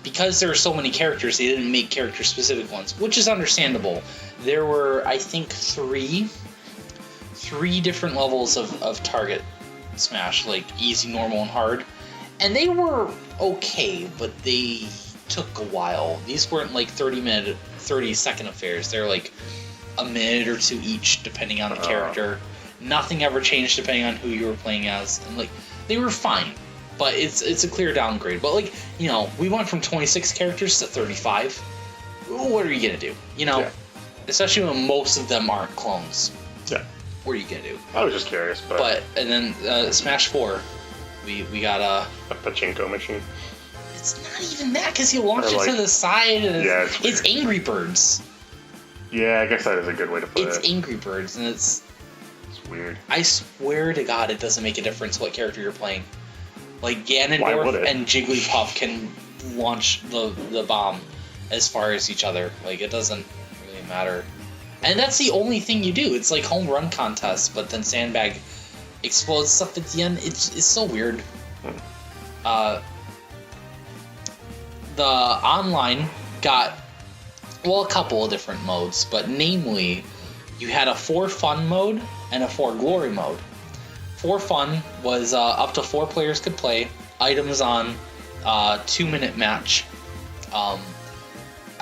because there are so many characters, they didn't make character-specific ones, which is understandable. There were, I think, three different levels of Target Smash, like easy, normal, and hard. And they were okay, but they took a while. These weren't like 30-second affairs. They're like a minute or 2 each, depending on the character. Nothing ever changed depending on who you were playing as, and like they were fine. But it's a clear downgrade. But like, you know, we went from 26 characters to 35. What are you gonna do? You know, especially when most of them aren't clones. Yeah. What are you gonna do? I was just curious, but and then Smash 4, we got a pachinko machine. It's not even that, because you launch it to the side. And it's Angry Birds. Yeah, I guess that is a good way to put it. It's Angry Birds, and it's weird. I swear to God, it doesn't make a difference what character you're playing. Like Ganondorf and Jigglypuff can launch the bomb as far as each other. Like, it doesn't really matter. And that's the only thing you do. It's like home run contests, but then Sandbag explodes stuff at the end. It's so weird. The online got, well, a couple of different modes, but namely, you had a For Fun mode and a For Glory mode. For Fun was up to 4 players could play, items on 2-minute match on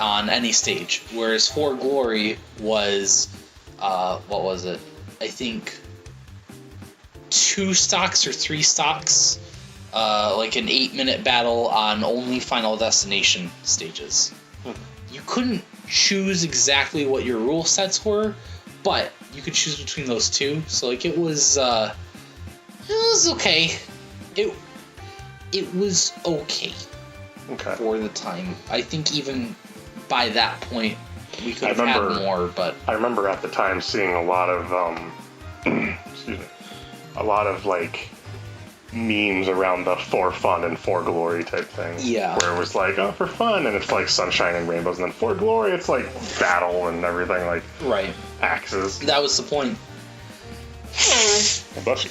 any stage, whereas For Glory was, what was it? I think 2 stocks or 3 stocks, like an 8-minute battle on only Final Destination stages. You couldn't choose exactly what your rule sets were, but you could choose between those two. So like it was okay. It was okay. Okay. For the time. I think even by that point we could have had more, but I remember at the time seeing a lot of excuse me, a lot of like memes around the for fun and for glory type thing. Yeah. Where it was like, oh, for fun, and it's like sunshine and rainbows, and then for glory it's like battle and everything, like right. axes. That was the point. Well, bless you.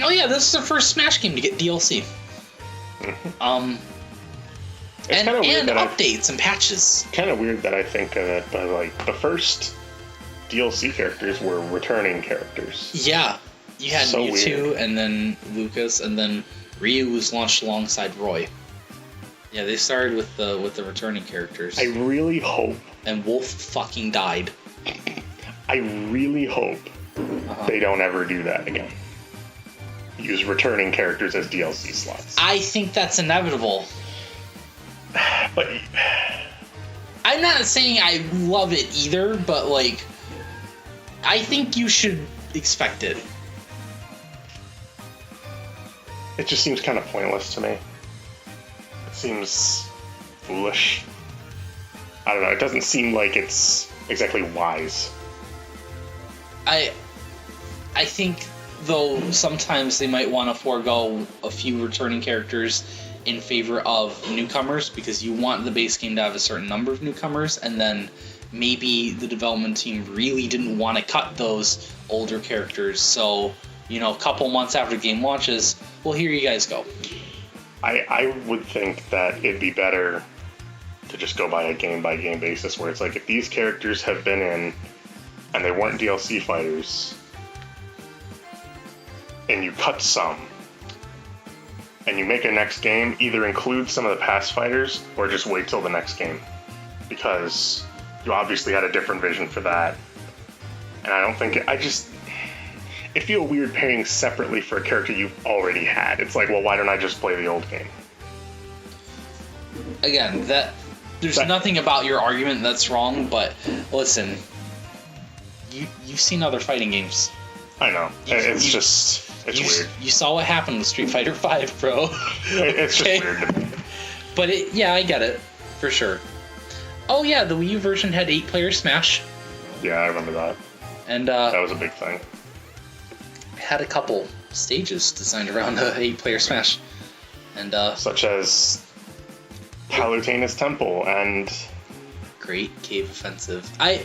Oh yeah, this is the first Smash game to get DLC. And updates and patches. Kind of weird that I think of it, but like the first DLC characters were returning characters. Yeah, you had So Mewtwo, weird. and then Lucas, and then Ryu was launched alongside Roy. Yeah, they started with the returning characters. I really hope. And Wolf fucking died. I really hope they don't ever do that again. Use returning characters as DLC slots. I think that's inevitable. But I'm not saying I love it either, but like, I think you should expect it. it just seems kind of pointless to me. It seems foolish. I don't know. It doesn't seem like it's exactly wise. I think, though, sometimes they might want to forego a few returning characters in favor of newcomers, because you want the base game to have a certain number of newcomers, and then maybe the development team really didn't want to cut those older characters, so, you know, a couple months after the game launches, well, here you guys go. I would think that it'd be better to just go by a game-by-game basis, where it's like, if these characters have been in, and they weren't DLC fighters, and you cut some, and you make a next game, either include some of the past fighters, or just wait till the next game. Because you obviously had a different vision for that. And I don't think it feels weird paying separately for a character you've already had. It's like, well, why don't I just play the old game? Again, there's nothing about your argument that's wrong, but listen, you've seen other fighting games. I know. It's weird. You saw what happened with Street Fighter V, bro. It's just weird to me. But yeah, I get it. For sure. Oh yeah, the Wii U version had 8-player Smash. Yeah, I remember that. And that was a big thing. Had a couple stages designed around the 8-player Smash. And such as Palutena's Temple and Great Cave Offensive. I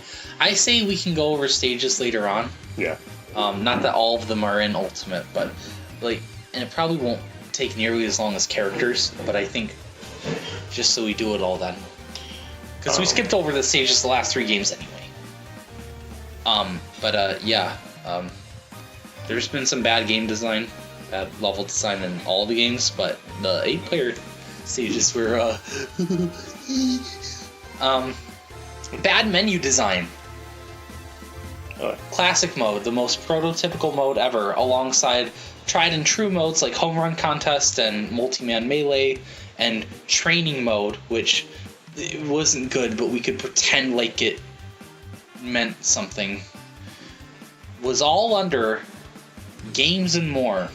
say we can go over stages later on. Yeah. Not that all of them are in Ultimate, but like, and it probably won't take nearly as long as characters, but I think just so we do it all then. Because we skipped over the stages the last 3 games anyway. There's been some bad game design, bad level design in all the games, but the 8-player stages were bad menu design. Classic mode, the most prototypical mode ever, alongside tried and true modes like Home Run Contest and Multi-Man Melee, and Training Mode, which it wasn't good, but we could pretend like it meant something, was all under Games and More.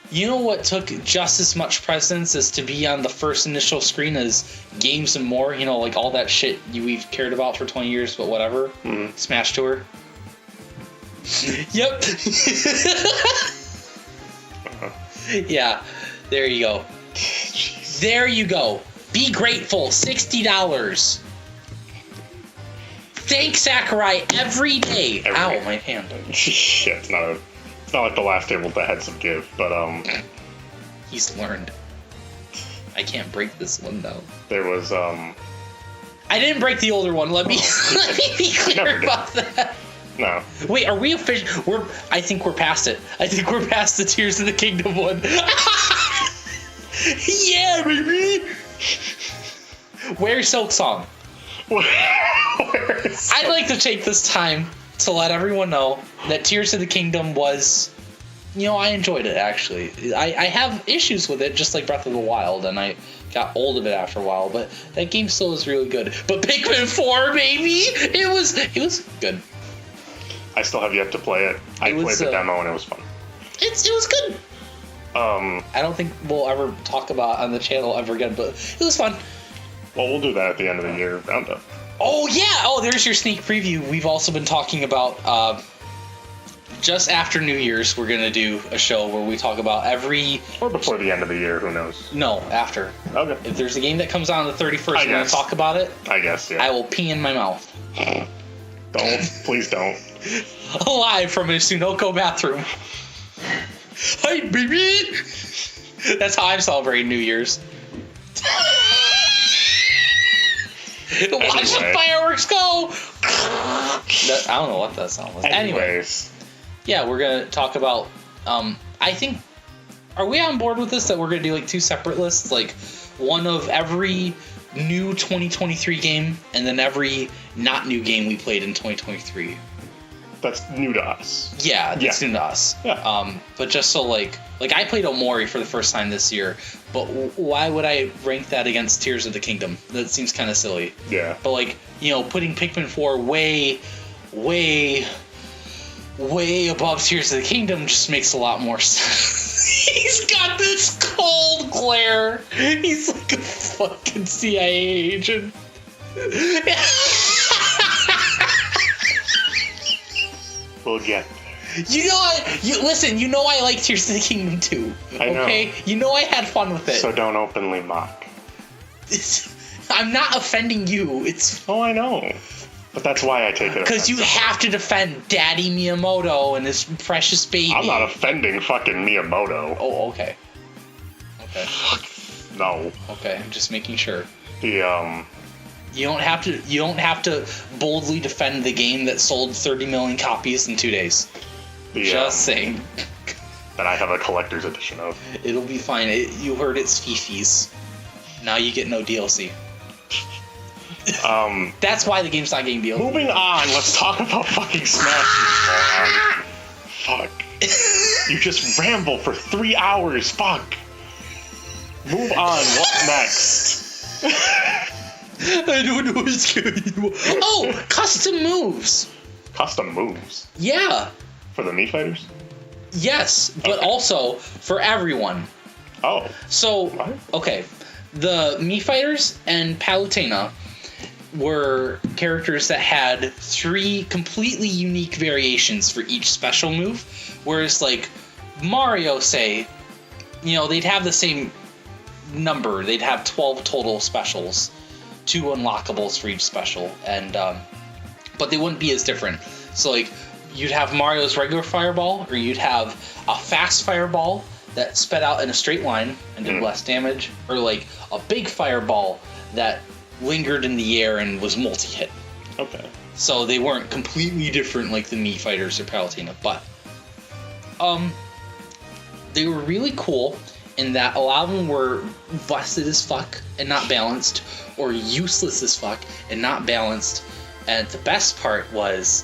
You know what took just as much precedence as to be on the first initial screen as Games and More? You know, like all that shit we've cared about for 20 years, but whatever. Smash Tour. Yep. Yeah, there you go. Jeez. There you go. Be grateful. $60. Thank Sakurai every day. Ow, my hand. Shit, it's not like the last table that had some give, but he's learned. I can't break this one though. There was I didn't break the older one. Let me be clear about that. No. Wait, are we official? I think we're past it. I think we're past the Tears of the Kingdom one. Yeah, baby. Where's Silk Song? I'd like to take this time to let everyone know that Tears of the Kingdom was I enjoyed it, actually. I have issues with it, just like Breath of the Wild, and I got old of it after a while, but that game still is really good. But Pikmin 4, baby! It was good. I still have yet to play it. I played the demo, and it was fun. It was good. I don't think we'll ever talk about it on the channel ever again, but it was fun. Well, we'll do that at the end of the year roundup. Oh, yeah! Oh, there's your sneak preview. We've also been talking about... just after New Year's, we're going to do a show where we talk about every... Or before the end of the year, who knows? No, after. Okay. If there's a game that comes out on the 31st, we're going to talk about it. I guess, yeah. I will pee in my mouth. Don't. Please don't. Live from a Sunoco bathroom. Hi, baby! That's how I'm celebrating New Year's. Watch the fireworks go! I don't know what that sound was. Anyways. Yeah, we're going to talk about, I think, are we on board with this, that we're going to do, like, 2 separate lists? Like, one of every new 2023 game, and then every not new game we played in 2023. That's new to us. Yeah, that's new to us. Yeah. But just so, like I played Omori for the first time this year, but why would I rank that against Tears of the Kingdom? That seems kind of silly. Yeah. But, like, putting Pikmin 4 way above Tears of the Kingdom just makes a lot more sense. He's got this cold glare. He's like a fucking CIA agent. We'll get there. Listen, I like Tears of the Kingdom too. I know. Okay? I had fun with it. So don't openly mock. I'm not offending you. Oh, I know. But that's why I take it. Because you have to defend Daddy Miyamoto and his precious baby. I'm not offending fucking Miyamoto. Oh, okay. Okay. No. Okay, I'm just making sure. The You don't have to boldly defend the game that sold 30 million copies in 2 days. Just saying. That I have a collector's edition of. It'll be fine. You heard it's Fifi's. Now you get no DLC. That's why the game's not getting DLC. Moving on, let's talk about fucking Smash. Fuck. You just ramble for 3 hours. Fuck. Move on. What's next? I don't know what's going on. Oh, custom moves. Custom moves? Yeah. For the Mii fighters? Yes, but also for everyone. Oh. So, what? Okay. The Mii fighters and Palutena were characters that had 3 completely unique variations for each special move. Whereas, like, Mario, say, they'd have the same number. They'd have 12 total specials. 2 unlockables for each special, and but they wouldn't be as different. So, like, you'd have Mario's regular fireball, or you'd have a fast fireball that sped out in a straight line and did less damage, or like a big fireball that lingered in the air and was multi-hit. Okay. So they weren't completely different like the Mii fighters or Palutena, but they were really cool in that a lot of them were busted as fuck and not balanced, or useless as fuck and not balanced. And the best part was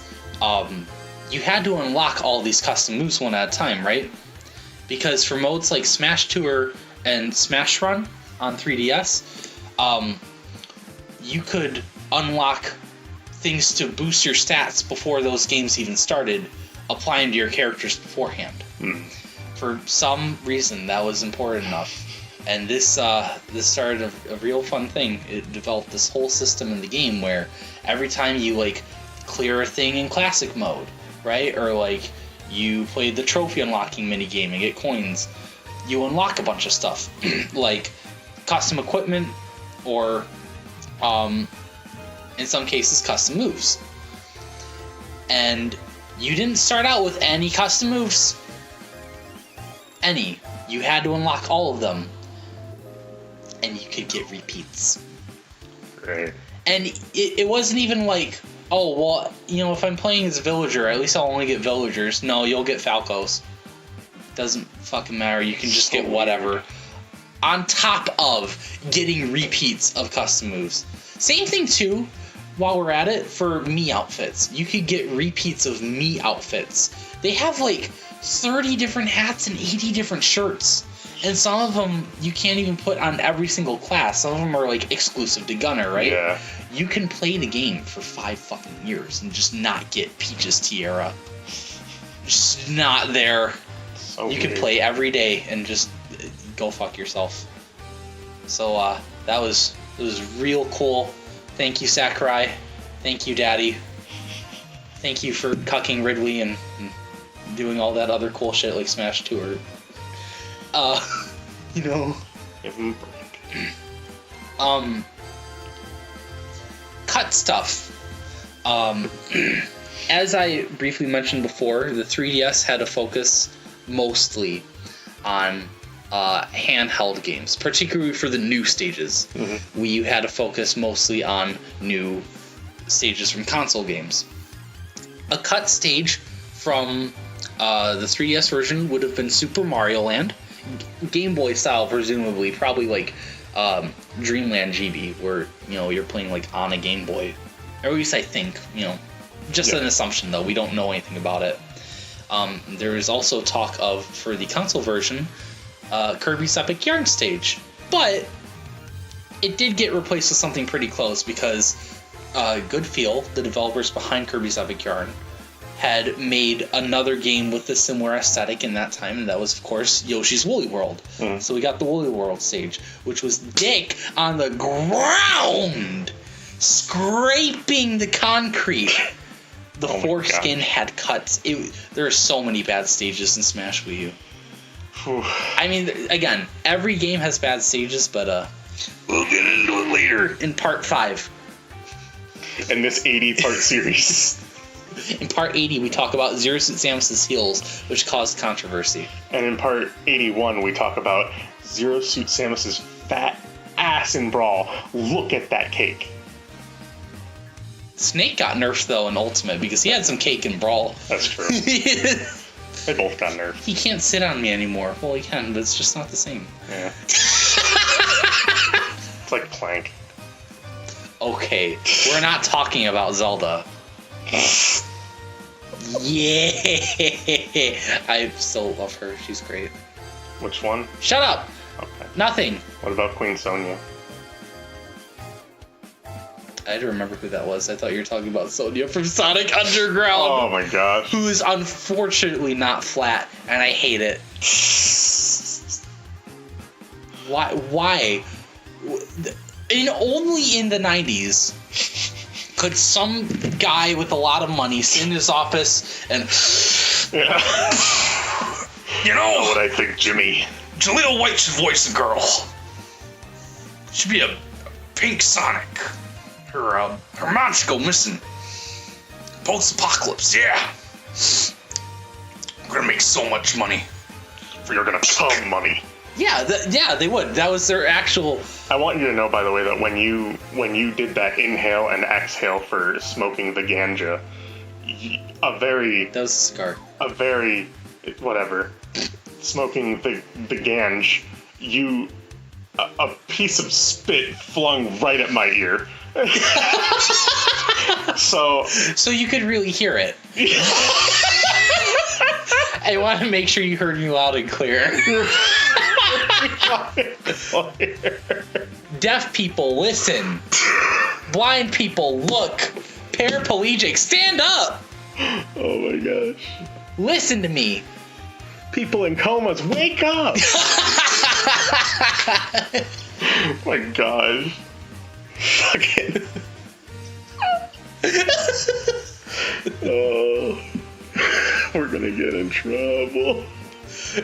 you had to unlock all these custom moves one at a time, right? Because for modes like Smash Tour and Smash Run on 3DS, you could unlock things to boost your stats before those games even started, applying to your characters beforehand. For some reason, that was important enough. And this started a real fun thing. It developed this whole system in the game where every time you, like, clear a thing in classic mode, right? Or, like, you play the trophy unlocking minigame and get coins, you unlock a bunch of stuff. Like custom equipment, or in some cases custom moves. And you didn't start out with any custom moves. You had to unlock all of them, and you could get repeats. Right. And it wasn't even like, oh, well, if I'm playing as a villager, at least I'll only get villagers. No, you'll get Falcos. Doesn't fucking matter. You can just get whatever. On top of getting repeats of custom moves. Same thing, too, while we're at it, for Mii outfits. You could get repeats of Mii outfits. They have like 30 different hats and 80 different shirts. And some of them you can't even put on every single class. Some of them are like exclusive to Gunner, right? Yeah. You can play the game for 5 fucking years and just not get Peach's tiara. Just not there. So you weird. can play every day and just go fuck yourself. So it was real cool. Thank you, Sakurai. Thank you, Daddy. Thank you for cucking Ridley and doing all that other cool shit like Smash Tour. You know. Give him a break. Cut stuff. As I briefly mentioned before, the 3DS had a focus mostly on handheld games, particularly for the new stages. Mm-hmm. Wii U had a focus mostly on new stages from console games. A cut stage from the 3DS version would have been Super Mario Land, Game Boy style, presumably, probably like Dreamland GB, where you're playing like on a Game Boy, or at least I think, just an assumption though. We don't know anything about it. There is also talk of, for the console version, Kirby's Epic Yarn stage, but it did get replaced with something pretty close because Good Feel, the developers behind Kirby's Epic Yarn, had made another game with a similar aesthetic in that time, and that was, of course, Yoshi's Woolly World. Mm. So we got the Woolly World stage, which was Dick on the ground, scraping the concrete. The foreskin had cuts. There are so many bad stages in Smash Wii U. I mean, again, every game has bad stages, but we'll get into it later in Part 5. In this 80-part series. In Part 80, we talk about Zero Suit Samus's heels, which caused controversy. And in Part 81, we talk about Zero Suit Samus's fat ass in Brawl. Look at that cake. Snake got nerfed, though, in Ultimate, because he had some cake in Brawl. That's true. They both got nerfed. He can't sit on me anymore. Well, he can, but it's just not the same. Yeah. It's like Plank. Okay, we're not talking about Zelda. Yeah, I still love her. She's great. Which one? Shut up. Okay. Nothing. What about Queen Sonia? I had to remember who that was. I thought you were talking about Sonya from Sonic Underground. Oh my gosh. Who is unfortunately not flat, and I hate it. Why? Only in the 90s could some guy with a lot of money sit in his office and... Yeah. What I think, Jimmy. Jaleel White should voice a girl. Should be a pink Sonic. Her mom should go missing. Post-apocalypse, yeah. We're gonna make so much money. You're gonna pump money. Yeah, they would. That was their actual... I want you to know, by the way, that when you did that inhale and exhale for smoking the ganja, That was a cigar. Smoking the ganj, a piece of spit flung right at my ear. So you could really hear it. I want to make sure you heard me loud and clear. Deaf people, listen. Blind people, look. Paraplegic, stand up. Oh my gosh. Listen to me. People in comas, wake up. Oh my gosh. Fucking. Oh. We're gonna get in trouble.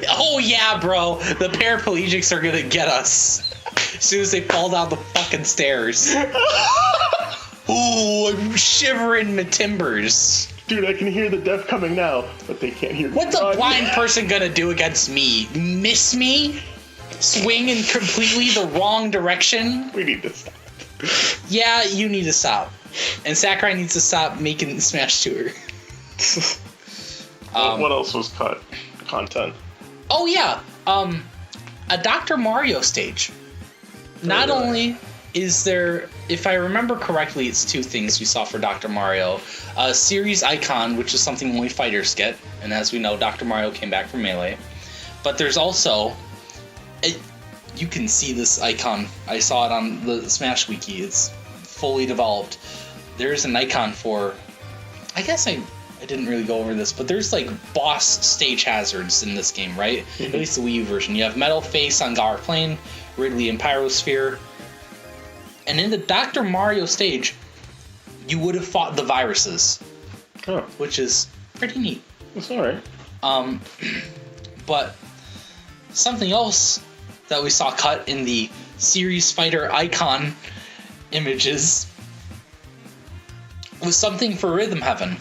Oh yeah, bro. The paraplegics are gonna get us as soon as they fall down the fucking stairs. Ooh, I'm shivering my timbers. Dude, I can hear the deaf coming now, but they can't hear me. What's a blind person gonna do against me? Miss me? Swing in completely the wrong direction? We need to stop. Yeah, you need to stop. And Sakurai needs to stop making Smash Tour. What else was cut? Content. Oh yeah, a Dr. Mario stage. Not only is there, if I remember correctly, it's two things we saw for Dr. Mario. A series icon, which is something only fighters get, and as we know, Dr. Mario came back from Melee. But there's also, you can see this icon. I saw it on the Smash Wiki. It's fully developed. There's an icon for, I guess I didn't really go over this, but there's like boss stage hazards in this game, right? At least the Wii U version. You have Metal Face on Gaur Plain, Ridley and Pyrosphere. And in the Dr. Mario stage, you would have fought the viruses, which is pretty neat. That's all right. But something else that we saw cut in the series fighter icon images was something for Rhythm Heaven.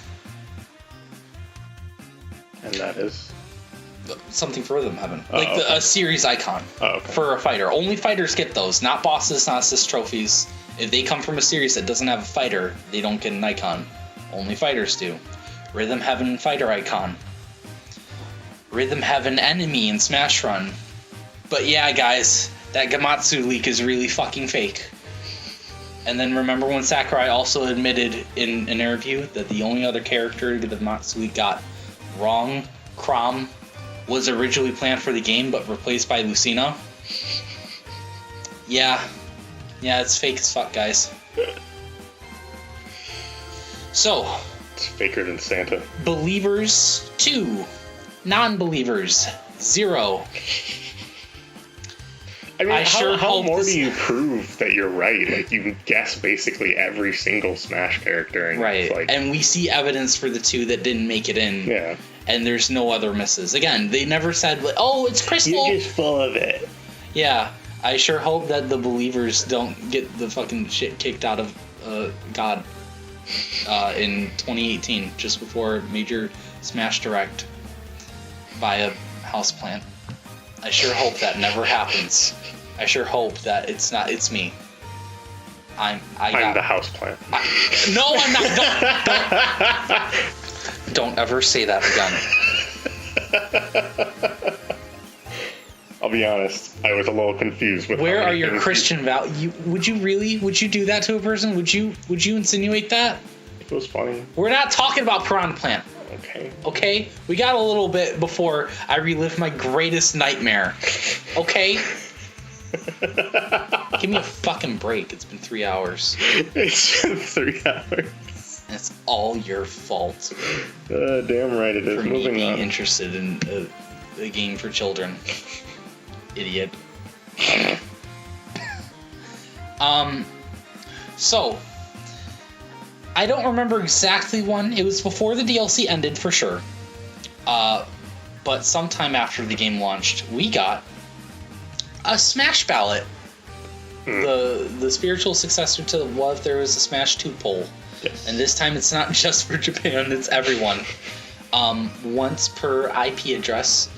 And that is? Something for Rhythm Heaven. Okay. A series icon for a fighter. Only fighters get those, not bosses, not assist trophies. If they come from a series that doesn't have a fighter, they don't get an icon. Only fighters do. Rhythm Heaven fighter icon. Rhythm Heaven enemy in Smash Run. But yeah, guys, that Gamatsu leak is really fucking fake. And then remember when Sakurai also admitted in an interview that the only other character that Gamatsu leak got wrong, Chrom, was originally planned for the game but replaced by Lucina? Yeah, it's fake as fuck, guys. So, it's faker than Santa. Believers 2, non-believers 0. I mean, how more this... do you prove that you're right? Like, you guess basically every single Smash character. And right, like... and we see evidence for the 2 that didn't make it in. Yeah. And there's no other misses. Again, they never said, like, oh, it's Crystal! You're just full of it. Yeah, I sure hope that the believers don't get the fucking shit kicked out of God in 2018, just before major Smash Direct via Houseplant. I sure hope that never happens. I sure hope that it's me. I'm the Houseplant. No, I'm not. Don't ever say that again. I'll be honest, I was a little confused with where are your Christian values. Would you do that to a person? Would you insinuate that? It was funny. We're not talking about Piranha Plant. Okay? We got a little bit before I relived my greatest nightmare. Okay? Give me a fucking break. It's been 3 hours. It's been 3 hours. And it's all your fault. Damn right it is. For me being interested in a game for children. Idiot. So, I don't remember exactly when. It was before the DLC ended, for sure. But sometime after the game launched, we got a Smash ballot. The spiritual successor to What If There Was a Smash 2 poll. Yes. And this time it's not just for Japan, it's everyone. Once per IP address,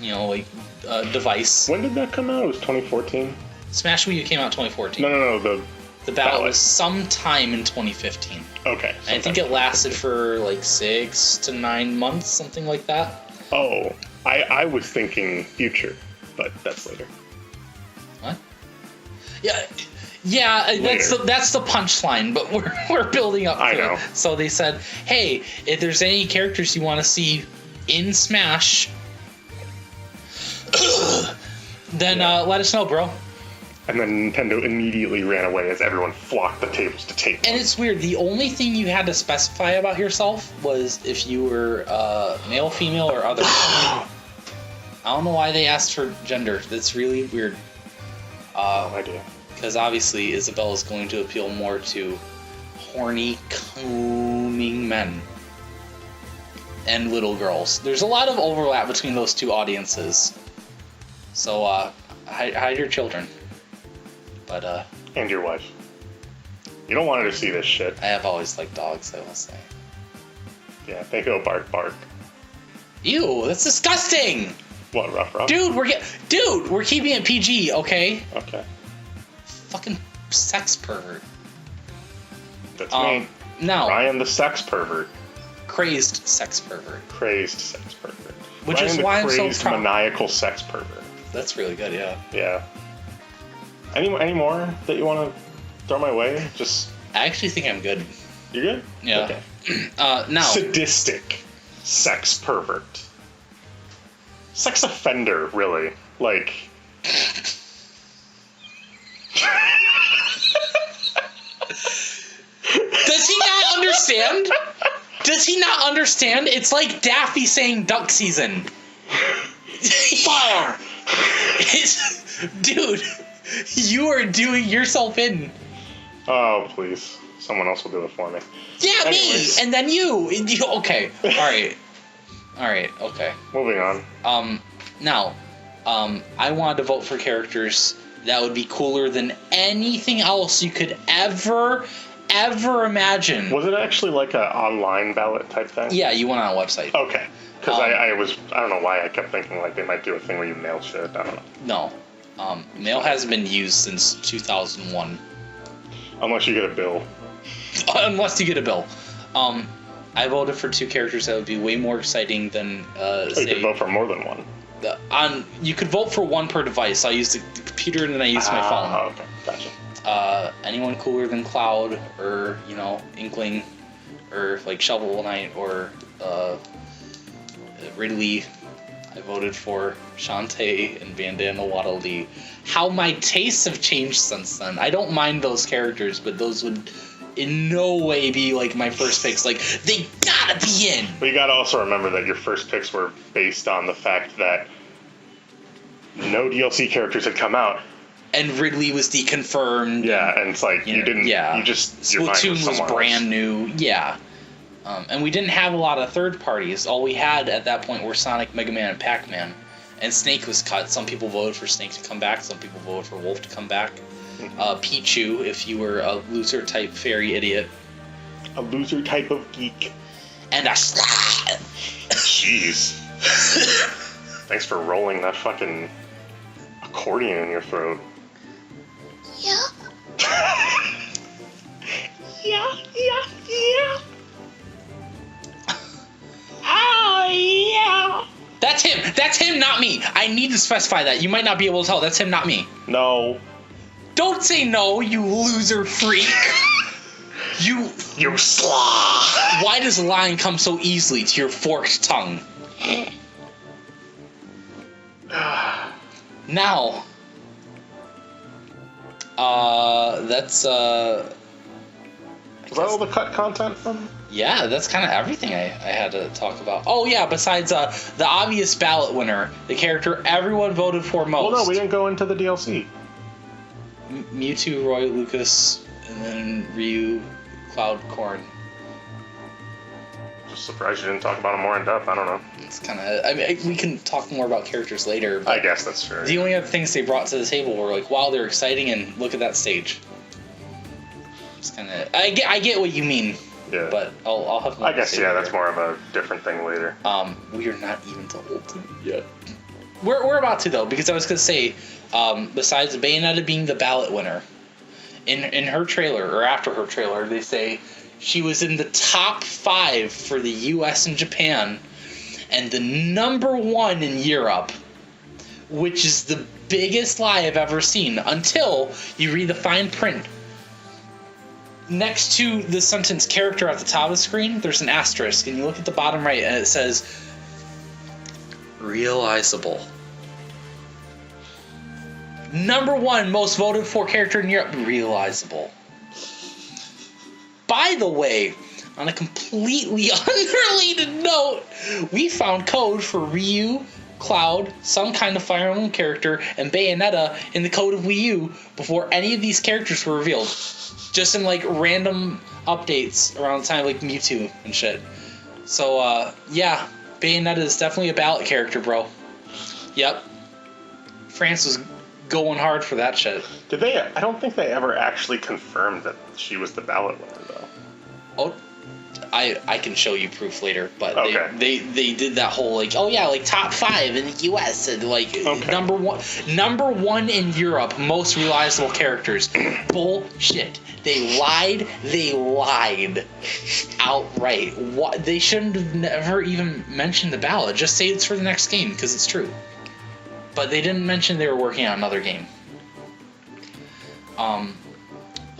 device. When did that come out? It was 2014? Smash Wii U came out in 2014. No, the ballot was sometime in 2015. Okay. And I think it lasted for like 6 to 9 months, something like that. Oh, I was thinking future, but that's later. What? Yeah, that's the punchline, but we're building up to I know. it. So they said, hey, if there's any characters you want to see in Smash, then let us know, bro. And then Nintendo immediately ran away as everyone flocked the tables to take And it's weird. The only thing you had to specify about yourself was if you were male, female, or other. I don't know why they asked for gender. That's really weird. No idea. Because obviously Isabelle is going to appeal more to horny, coming men and little girls. There's a lot of overlap between those two audiences. So hide your children. But and your wife. You don't want her to see this shit. I have always liked dogs, I will say. Yeah, they go bark bark. Ew, that's disgusting. What, rough? Dude, we're keeping it PG, okay? Okay. Fucking sex pervert. That's me. No. Ryan the sex pervert. Crazed sex pervert. Crazed sex pervert. Which Ryan is the why I'm so crazed, proud. maniacal sex pervert. That's really good, yeah. Yeah. Any more that you want to throw my way? Just. I actually think I'm good. You good? Yeah. Okay. Now. Sadistic. Sex pervert. Sex offender, really. Like. Does he not understand? Does he not understand? It's like Daffy saying duck season. Fire! Dude, you are doing yourself in. Oh, please. Someone else will do it for me. Yeah, Anyways. me! And then you. Okay. Alright. Alright, okay. Moving on. Now, I wanted to vote for characters that would be cooler than anything else you could ever imagine. Was it actually like an online ballot type thing? Yeah, you went on a website. Okay. Because I don't know why I kept thinking like they might do a thing where you mail shit. I don't know. No. Mail hasn't been used since 2001. Unless you get a bill. Unless you get a bill. I voted for 2 characters that would be way more exciting than, you could vote for more than one. You could vote for 1 per device. I used the computer and then I used my phone. Oh, okay. Gotcha. Anyone cooler than Cloud or, Inkling or like Shovel Knight or Ridley. I voted for Shantae and Bandana Waddle Dee. How my tastes have changed since then. I don't mind those characters, but those would in no way be like my first picks. Like, they gotta be in! But you gotta also remember that your first picks were based on the fact that no DLC characters had come out. And Ridley was deconfirmed. Yeah, and it's like, you didn't, yeah. you just, your mind Splatoon was brand else. new, yeah. And we didn't have a lot of third parties. All we had at that point were Sonic, Mega Man, and Pac-Man. And Snake was cut. Some people voted for Snake to come back. Some people voted for Wolf to come back. Pichu, if you were a loser-type fairy idiot. A loser type of geek. And a... Jeez. Thanks for rolling that fucking accordion in your throat. Yeah. Yeah. Oh, yeah. That's him. That's him, not me. I need to specify that. You might not be able to tell. That's him, not me. No. Don't say no, you loser freak. You slaw. Why does lying come so easily to your forked tongue? Now. That's Was that all the cut content from? Yeah, that's kind of everything I had to talk about. Oh yeah, besides the obvious ballot winner, the character everyone voted for most. Well, no, we didn't go into the DLC. Mewtwo, Roy, Lucas, and then Ryu, Cloud, Corn. Just surprised you didn't talk about them more in depth. I don't know. It's kind of. I mean, we can talk more about characters later. But I guess that's true. the only other things they brought to the table were like, wow, they're exciting, and look at that stage. It's kind of. I get what you mean. Yeah. But I'll have more I guess, to say yeah, later. that's more of a different thing later. We are not even to Ultimate yet. We're about to, though, because I was going to say, besides Bayonetta being the ballot winner, in her trailer, or after her trailer, they say she was in the top 5 for the US and Japan, and the number 1 in Europe, which is the biggest lie I've ever seen, until you read the fine print. Next to the sentence character at the top of the screen, there's an asterisk, and you look at the bottom right, and it says, realizable. Number 1 most voted for character in Europe, realizable. By the way, on a completely unrelated note, we found code for Ryu, Cloud, some kind of Fire Emblem character, and Bayonetta in the code of Wii U before any of these characters were revealed. Just in, like, random updates around the time, like Mewtwo and shit. So, yeah, Bayonetta is definitely a ballot character, bro. Yep. France was going hard for that shit. Did they? I don't think they ever actually confirmed that she was the ballot winner, though. Oh, I can show you proof later, but okay. they did that whole, like, oh yeah, like top 5 in the US and like okay. number one in Europe, most realizable characters. Bullshit. They lied outright. What, they shouldn't have never even mentioned the ballot. Just say it's for the next game because it's true. But they didn't mention they were working on another game.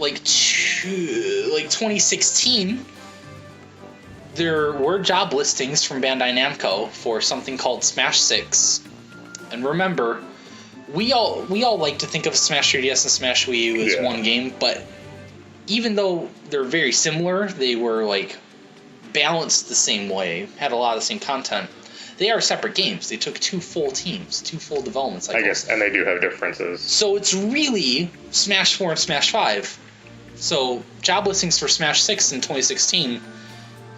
like 2016, there were job listings from Bandai Namco for something called Smash 6. And remember, we all like to think of Smash 3DS and Smash Wii U as one game, but even though they're very similar, they were like balanced the same way, had a lot of the same content. They are separate games. They took 2 full teams, 2 full development cycles. I guess, and they do have differences. So it's really Smash 4 and Smash 5. So job listings for Smash 6 in 2016,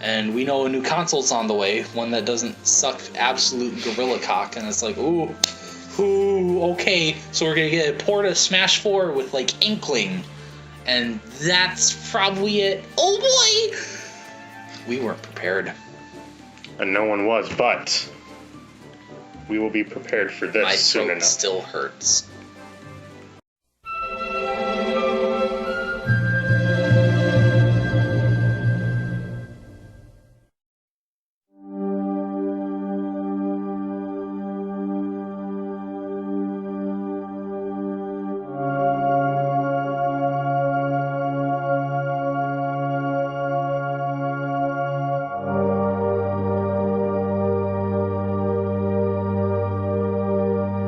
and we know a new console's on the way, one that doesn't suck absolute gorilla cock, and it's like, ooh, okay, so we're gonna get a port of Smash 4 with like Inkling, and that's probably it. Oh boy! We weren't prepared. And no one was, but we will be prepared for this soon enough. My throat still hurts.